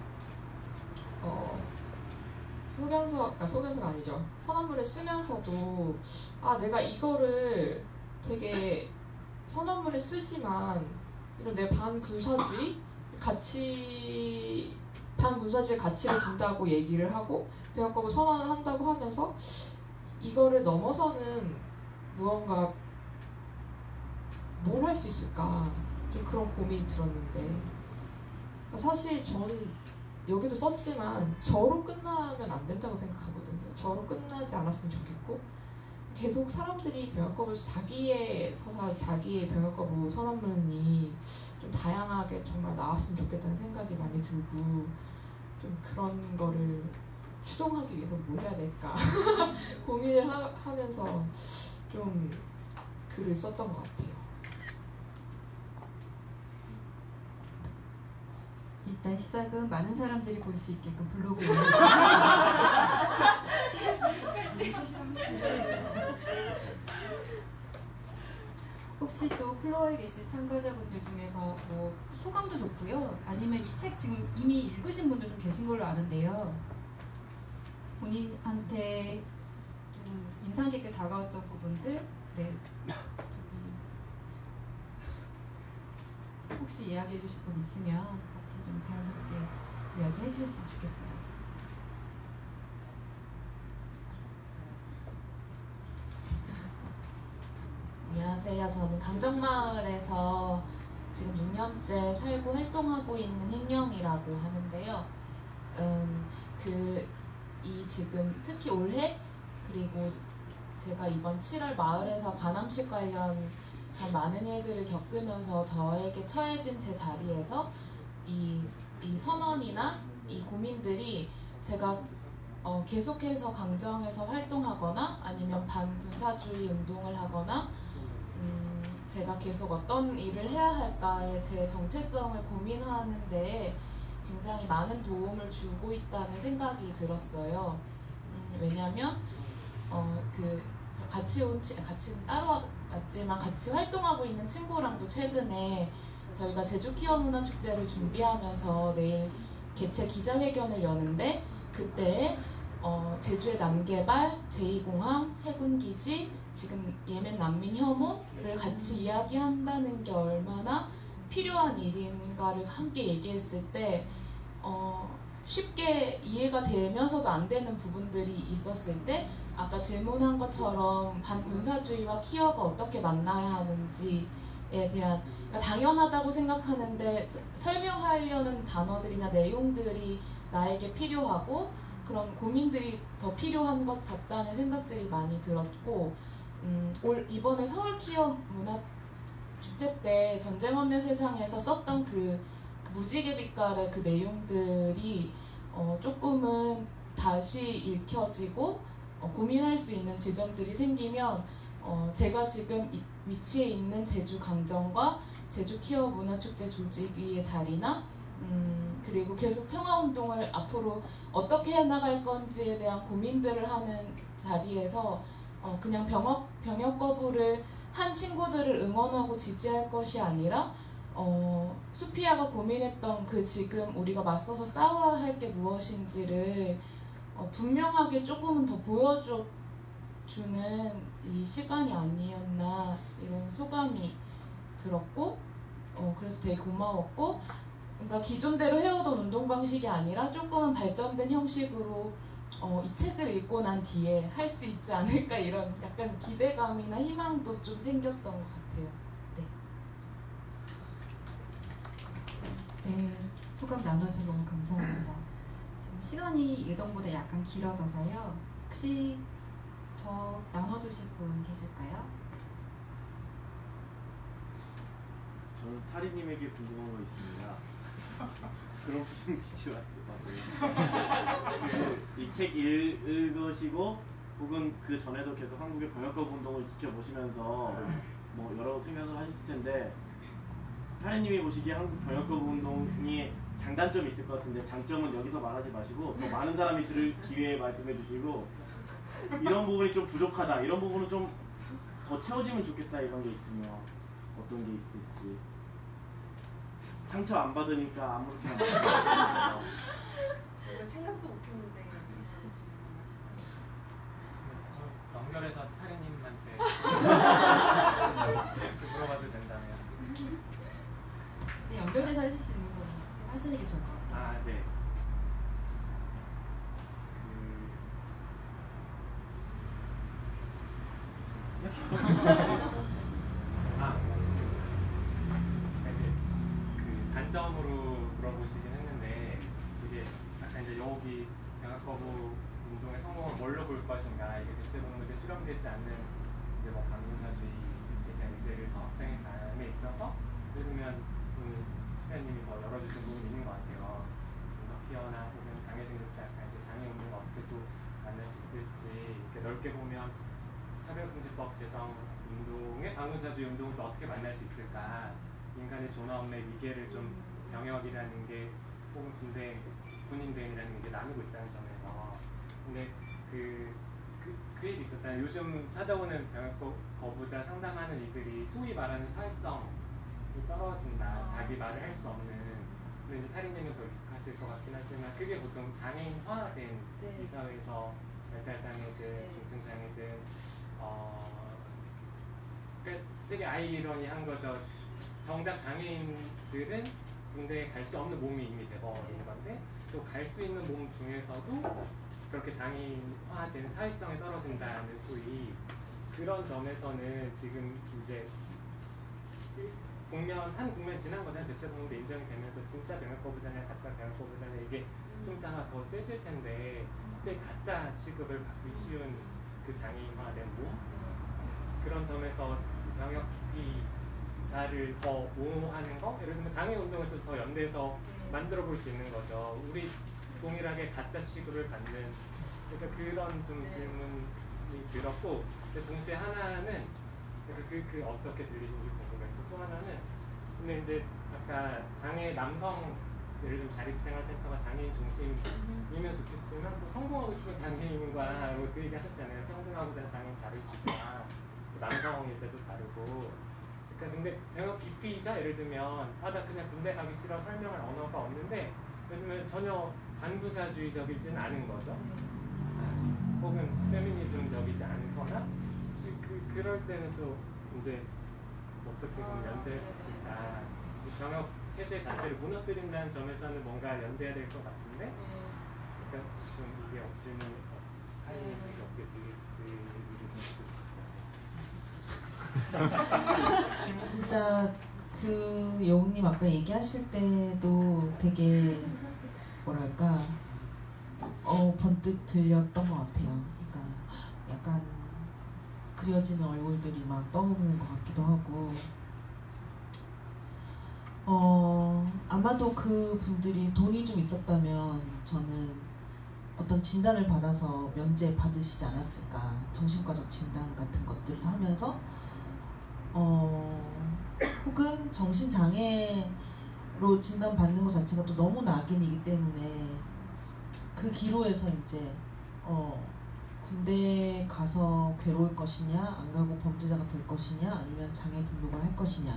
소견서가 아니죠. 선언문을 쓰면서도 내가 이거를 되게 선언문을 쓰지만 이런 내 반군사주의 가치를 둔다고 얘기를 하고 병역거부 선언을 한다고 하면서 이거를 넘어서는 무언가 뭘 할 수 있을까 좀 그런 고민이 들었는데 사실 저는 여기도 썼지만 저로 끝나면 안 된다고 생각하거든요. 저로 끝나지 않았으면 좋겠고 계속 사람들이 병역거부 자기의 서사, 자기의 병역거부 선언문이 좀 다양하게 정말 나왔으면 좋겠다는 생각이 많이 들고 좀 그런 거를 추동하기 위해서 뭘 해야 될까 고민을 하면서 좀 글을 썼던 것 같아요. 일단 시작은 많은 사람들이 볼 수 있게끔 블로그에 혹시 또 플로어에 계신 참가자분들 중에서 뭐 소감도 좋고요. 아니면 이 책 지금 이미 읽으신 분들 좀 계신 걸로 아는데요. 본인한테 좀 인상 깊게 다가왔던 부분들, 네, 혹시 이야기해 주실 분 있으면 같이 좀 자연스럽게 이야기해 주셨으면 좋겠어요. 안녕하세요. 저는 강정마을에서 지금 6년째 살고 활동하고 있는 행령이라고 하는데요. 지금 특히 올해 그리고 제가 이번 7월 마을에서 간암식 관련 많은 일들을 겪으면서 저에게 처해진 제 자리에서 이 선언이나 이 고민들이 제가 계속해서 강정에서 활동하거나 아니면 반군사주의 운동을 하거나 제가 계속 어떤 일을 해야 할까에 제 정체성을 고민하는 데에 굉장히 많은 도움을 주고 있다는 생각이 들었어요. 왜냐면 같이는 따로 왔지만 같이 활동하고 있는 친구랑도 최근에 저희가 제주 키어 문화 축제를 준비하면서 내일 개최 기자회견을 여는데 그때 제주의 난개발, 제2공항, 해군기지, 지금 예멘 난민 혐오를 같이 이야기한다는 게 얼마나 필요한 일인가를 함께 얘기했을 때 쉽게 이해가 되면서도 안 되는 부분들이 있었을 때 아까 질문한 것처럼 반군사주의와 키어가 어떻게 만나야 하는지에 대한 그러니까 당연하다고 생각하는데 설명하려는 단어들이나 내용들이 나에게 필요하고 그런 고민들이 더 필요한 것 같다는 생각들이 많이 들었고 이번에 서울 키어 문화 축제 때 전쟁 없는 세상에서 썼던 그 무지개 빛깔의 그 내용들이 조금은 다시 읽혀지고 고민할 수 있는 지점들이 생기면 제가 지금 위치해 있는 제주 강정과 제주 키어 문화 축제 조직위의 자리나 그리고 계속 평화운동을 앞으로 어떻게 해나갈 건지에 대한 고민들을 하는 자리에서 그냥 병역 거부를 한 친구들을 응원하고 지지할 것이 아니라 수피아가 고민했던 그 지금 우리가 맞서서 싸워야 할 게 무엇인지를 분명하게 조금은 더 보여주는 이 시간이 아니었나 이런 소감이 들었고 그래서 되게 고마웠고 그러니까 기존대로 해오던 운동 방식이 아니라 조금은 발전된 형식으로 이 책을 읽고 난 뒤에 할 수 있지 않을까 이런 약간 기대감이나 희망도 좀 생겼던 것 같아요. 네, 소감 나눠주셔서 너무 감사합니다. 지금 시간이 예정보다 약간 길어져서요. 혹시 더 나눠주실 분 계실까요? 저는 타리님에게 궁금한 거 있습니다. 그럼 무슨 짓지 마세요. 이 책 읽으시고 혹은 그 전에도 계속 한국의 병역거부 운동을 지켜보시면서 뭐 여러 생각을 하셨을 텐데 타리님이 보시기에 한국 병역거부 운동이 장단점이 있을 것 같은데 장점은 여기서 말하지 마시고 더 많은 사람이 들을 기회에 말씀해 주시고 이런 부분이 좀 부족하다, 이런 부분은 좀 더 채워지면 좋겠다 이런 게 있으면 어떤 게 있을지. 상처 안 받으니까 아무렇게나 말씀하세요. 생각도 못했는데 저 연결해서 타리님한테 물어봐도 된다면. 네, 연결돼서 하실 수 있는 건 지금 하시는 게 좋을 것 같아요. 아, 네. 그 단점으로 물어보시긴 했는데 이게 약간 이제 여기 병역거부 운동의 성공을 뭘로 볼 것인가, 이게 대체 공무제 수렴되지 않는 이제 뭐 반군사주의에 대한 의제를 더 확장해 감에 있어서 그러면 회원님이 더 열어주신 부분이 있는 것 같아요. 키어나 혹은 장애 등급자, 이제 장애 운동과 어떻게 또 만날 수 있을지 이렇게 넓게 보면 차별금지법 제정 운동의 반군사주의 운동을 또 어떻게 만날 수 있을까? 인간의 존엄의 위계를 좀 병역이라는 게 혹은 군인대행이라는 게 나누고 있다는 점에서 근데 그 얘기 있었잖아요. 요즘 찾아오는 병역 거부자 상담하는 이들이 소위 말하는 사회성이 떨어진다. 자기 말을 할 수 없는. 근데 이제 타리님은 더 익숙하실 것 같긴 하지만 그게 보통 장애인화된 이 사회에서 멘탈장애든 중증장애든 그러니까 되게 아이러니한 거죠. 정작 장애인들은 군대에 갈 수 없는 몸이 이미 돼버린 건데 또 갈 수 있는 몸 중에서도 그렇게 장애인화된 사회성이 떨어진다는 소위 그런 점에서는 지금 이제 한 국면 지난 거잖아요. 대체 공무도 인정이 되면서 진짜 병역거부자냐 가짜 병역거부자냐 이게 좀 아마 더 세질 텐데 그때 가짜 취급을 받기 쉬운 그 장애인화된 몸 그런 점에서 병역비자를 더 옹호하는 거 예를 들면 장애운동에서 더 연대해서 만들어 볼 수 있는 거죠. 우리 동일하게 가짜 취급을 받는 그러니까 그런 좀 질문이 들었고 동시에 하나는 그 어떻게 들리는지 궁금했고 또 하나는 근데 이제 아까 장애 남성 예를 들면 자립생활센터가 장애인 중심이면 좋겠지만 또 성공하고 싶은 장애인과 그 얘기 하셨잖아요. 평등하고자 장애인 다를 수 있다. 남성일 때도 다르고 그러니까 근데 병역 기피자 예를 들면 나 그냥 군대 가기 싫어 설명할 언어가 없는데 예를 들면 전혀 반군사주의적이진 않은 거죠. 혹은 페미니즘적이지 않거나 그럴 때는 또 이제 어떻게 보면 연대할 수 있을까. 병역 체제 자체를 무너뜨린다는 점에서는 뭔가 연대해야 될 것 같은데 그러니까 좀 이게 질문 하이님이 어떻게 들을지 진짜 그 여우님 아까 얘기하실 때도 되게 뭐랄까 번뜩 들렸던 것 같아요. 그러니까 약간 그려지는 얼굴들이 막 떠오르는 것 같기도 하고 아마도 그 분들이 돈이 좀 있었다면 저는 어떤 진단을 받아서 면제 받으시지 않았을까. 정신과적 진단 같은 것들을 하면서 혹은 정신장애로 진단받는 것 자체가 또 너무 낙인이기 때문에 그 기로에서 이제 군대 가서 괴로울 것이냐 안 가고 범죄자가 될 것이냐 아니면 장애 등록을 할 것이냐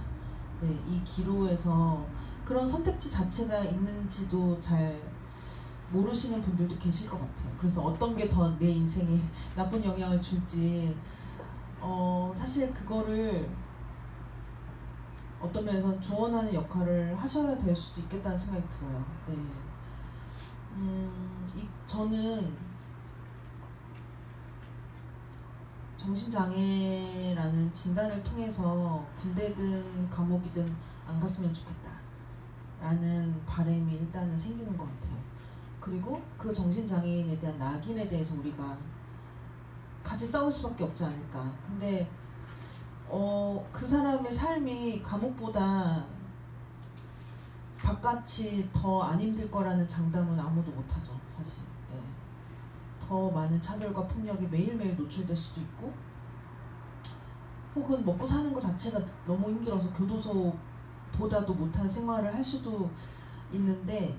네, 이 기로에서 그런 선택지 자체가 있는지도 잘 모르시는 분들도 계실 것 같아요. 그래서 어떤 게 더 내 인생에 나쁜 영향을 줄지 사실 그거를 어떤 면에서는 조언하는 역할을 하셔야 될 수도 있겠다는 생각이 들어요. 네. 저는 정신장애라는 진단을 통해서 군대든 감옥이든 안 갔으면 좋겠다 라는 바람이 일단은 생기는 것 같아요. 그리고 그 정신장애인에 대한 낙인에 대해서 우리가 같이 싸울 수밖에 없지 않을까. 근데 그 사람의 삶이 감옥보다 바깥이 더 안 힘들 거라는 장담은 아무도 못하죠, 사실. 네. 더 많은 차별과 폭력에 매일매일 노출될 수도 있고, 혹은 먹고 사는 것 자체가 너무 힘들어서 교도소보다도 못한 생활을 할 수도 있는데,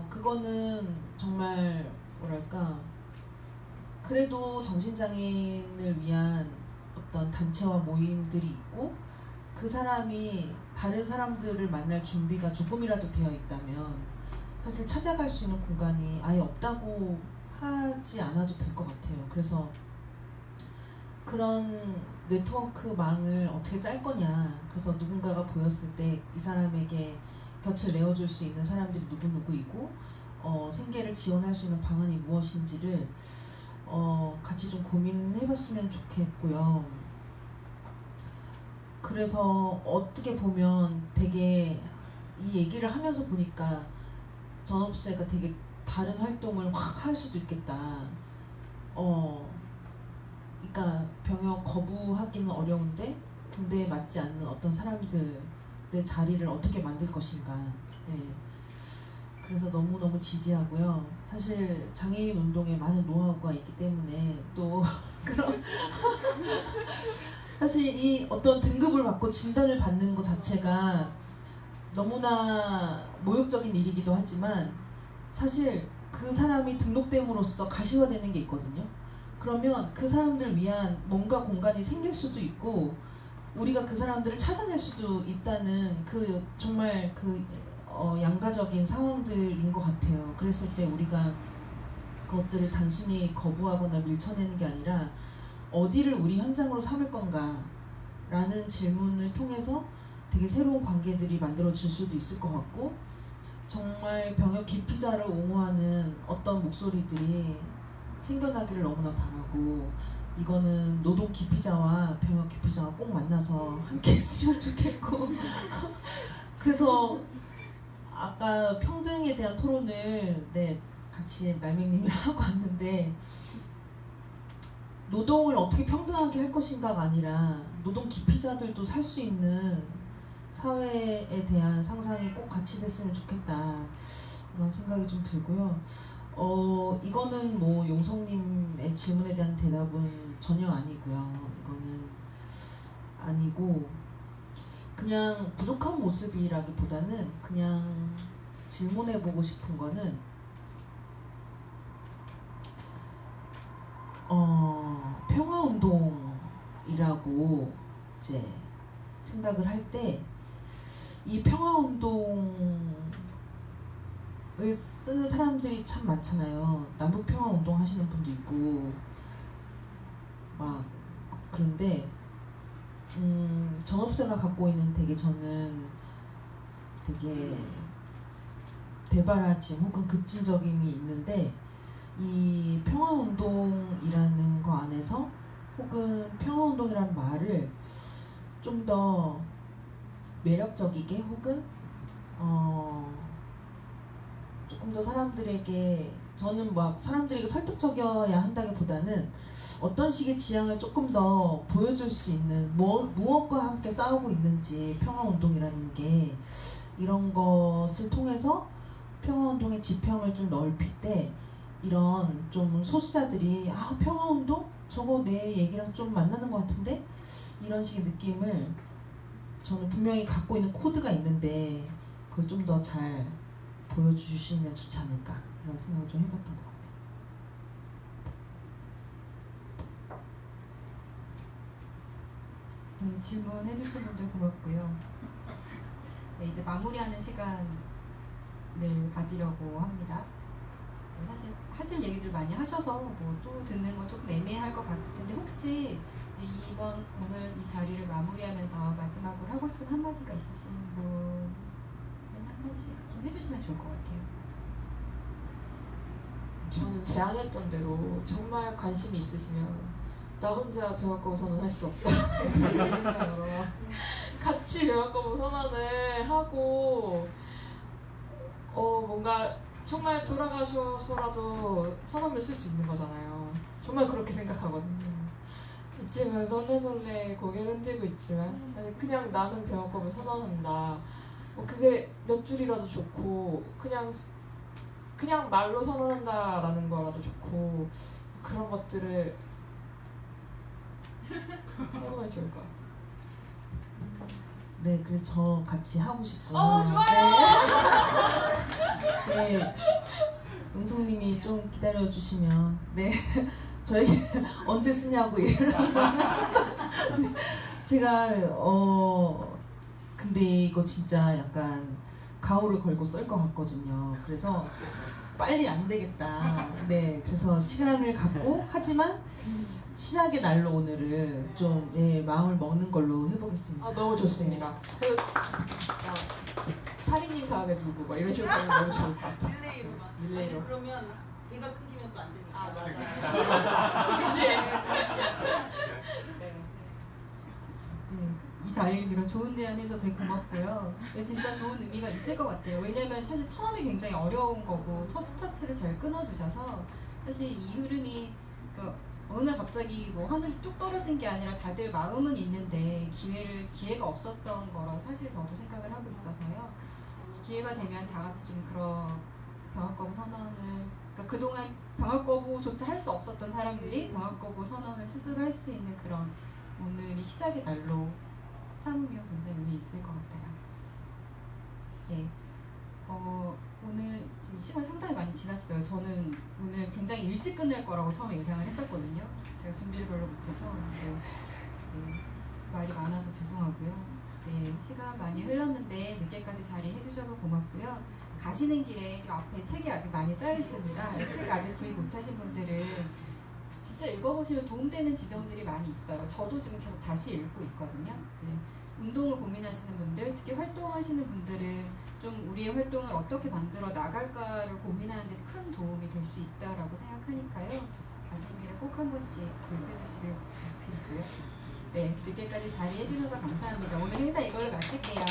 그거는 정말 뭐랄까, 그래도 정신장애인을 위한 어떤 단체와 모임들이 있고 그 사람이 다른 사람들을 만날 준비가 조금이라도 되어 있다면 사실 찾아갈 수 있는 공간이 아예 없다고 하지 않아도 될 것 같아요. 그래서 그런 네트워크망을 어떻게 짤 거냐, 그래서 누군가가 보였을 때 이 사람에게 곁을 내어줄 수 있는 사람들이 누구누구이고 생계를 지원할 수 있는 방안이 무엇인지를 같이 좀 고민해봤으면 좋겠고요. 그래서 어떻게 보면 되게 이 얘기를 하면서 보니까 전업세가 되게 다른 활동을 확 할 수도 있겠다. 그러니까 병역 거부하기는 어려운데 군대에 맞지 않는 어떤 사람들의 자리를 어떻게 만들 것인가. 네. 그래서 너무너무 지지하고요. 사실 장애인 운동에 많은 노하우가 있기 때문에 또 그런 사실 이 어떤 등급을 받고 진단을 받는 것 자체가 너무나 모욕적인 일이기도 하지만 사실 그 사람이 등록됨으로써 가시화되는 게 있거든요. 그러면 그 사람들을 위한 뭔가 공간이 생길 수도 있고 우리가 그 사람들을 찾아낼 수도 있다는 그 정말 그 양가적인 상황들인 것 같아요. 그랬을 때 우리가 그것들을 단순히 거부하거나 밀쳐내는 게 아니라 어디를 우리 현장으로 삼을 건가 라는 질문을 통해서 되게 새로운 관계들이 만들어질 수도 있을 것 같고, 정말 병역 기피자를 옹호하는 어떤 목소리들이 생겨나기를 너무나 바라고, 이거는 노동 기피자와 병역 기피자가 꼭 만나서 함께 했으면 좋겠고 그래서 아까 평등에 대한 토론을 같이 날맹님이랑 하고 왔는데, 노동을 어떻게 평등하게 할 것인가가 아니라 노동 기피자들도 살 수 있는 사회에 대한 상상이 꼭 같이 됐으면 좋겠다 그런 생각이 좀 들고요. 이거는 뭐 용성님의 질문에 대한 대답은 전혀 아니고요. 이거는 아니고 그냥 부족한 모습이라기보다는 그냥 질문해보고 싶은 거는 평화운동이라고 이제 생각을 할 때 이 평화운동을 쓰는 사람들이 참 많잖아요. 남북평화운동 하시는 분도 있고 막 그런데 전업세가 갖고 있는 되게 저는 되게 대바라짐 혹은 급진적임이 있는데 이 평화운동이라는 거 안에서 혹은 평화운동이라는 말을 좀 더 매력적이게 혹은 조금 더 사람들에게 저는 막 사람들에게 설득적이어야 한다기보다는 어떤 식의 지향을 조금 더 보여줄 수 있는 무엇과 함께 싸우고 있는지 평화운동이라는 게 이런 것을 통해서 평화운동의 지평을 좀 넓힐 때 이런 좀 소수자들이 평화운동? 저거 내 얘기랑 좀 만나는 것 같은데? 이런 식의 느낌을 저는 분명히 갖고 있는 코드가 있는데 그걸 좀 더 잘 보여주시면 좋지 않을까 이런 생각을 좀 해봤던 것 같아요. 네, 질문해주신 분들 고맙고요. 네, 이제 마무리하는 시간을 가지려고 합니다. 사실 하실 얘기들 많이 하셔서 뭐 또 듣는 건 조금 애매할 것 같은데 혹시 오늘 이 자리를 마무리하면서 마지막으로 하고 싶은 한마디가 있으신 분은 한마디씩 좀 해주시면 좋을 것 같아요. 저는 제안했던 대로 정말 관심이 있으시면 나 혼자 병합거부 선언할 수 없다. 같이 병합거부 선언을 하고 뭔가 정말 돌아가셔서라도 선언을 쓸 수 있는 거잖아요. 정말 그렇게 생각하거든요. 지금 설레설레 고개를 흔들고 있지만 그냥 나는 병합거부 선언한다. 그게 몇 줄이라도 좋고 그냥 말로 선언한다라는 거라도 좋고 그런 것들을 해보면 좋을 것 같아요. 네, 그래서 저 같이 하고 싶고요. 좋아요. 네, 용성님이 좀 기다려주시면 저에게 언제 쓰냐고 얘기를 하면 제가 근데 이거 진짜 약간 가오를 걸고 쓸 것 같거든요. 그래서 빨리 안 되겠다. 네, 그래서 시간을 갖고 하지만 시작의 날로 오늘을 좀 마음을 먹는 걸로 해보겠습니다. 너무 좋습니다. 타리님 다음에 누구 막 이런 식으로 하면 너무 좋을 것 같아요. 릴레이로. 그러면 배가 끊기면 또 안 되니까. 맞아요. 역시. 이 자리를 빌어 좋은 제안 해줘서 되게 고맙고요. 진짜 좋은 의미가 있을 것 같아요. 왜냐면 사실 처음이 굉장히 어려운 거고 첫 스타트를 잘 끊어주셔서 사실 이 흐름이 어느 날 갑자기 뭐 하늘에서 뚝 떨어진 게 아니라 다들 마음은 있는데 기회가 없었던 거라고 사실 저도 생각을 하고 있어서요. 기회가 되면 다 같이 좀 그런 병합거부 선언을 그동안 병합거부조차 할 수 없었던 사람들이 병합거부 선언을 스스로 할 수 있는 그런 오늘이 시작의 날로 삼으면 굉장히 의미 있을 것 같아요. 네. 오늘 지금 시간 상당히 많이 지났어요. 저는 오늘 굉장히 일찍 끝날 거라고 처음에 예상을 했었거든요. 제가 준비를 별로 못해서 말이 많아서 죄송하고요. 시간 많이 흘렀는데 늦게까지 자리해 주셔서 고맙고요. 가시는 길에 이 앞에 책이 아직 많이 쌓여 있습니다. 책 아직 구입 못하신 분들은 진짜 읽어보시면 도움되는 지점들이 많이 있어요. 저도 지금 계속 다시 읽고 있거든요. 운동을 고민하시는 분들, 특히 활동하시는 분들은 좀 우리의 활동을 어떻게 만들어 나갈까를 고민하는 데 큰 도움이 될 수 있다라고 생각하니까요. 가시는 길에 꼭 한 번씩 구입해 주시길 부탁드리고요. 늦게까지 자리해 주셔서 감사합니다. 오늘 행사 이걸로 마칠게요.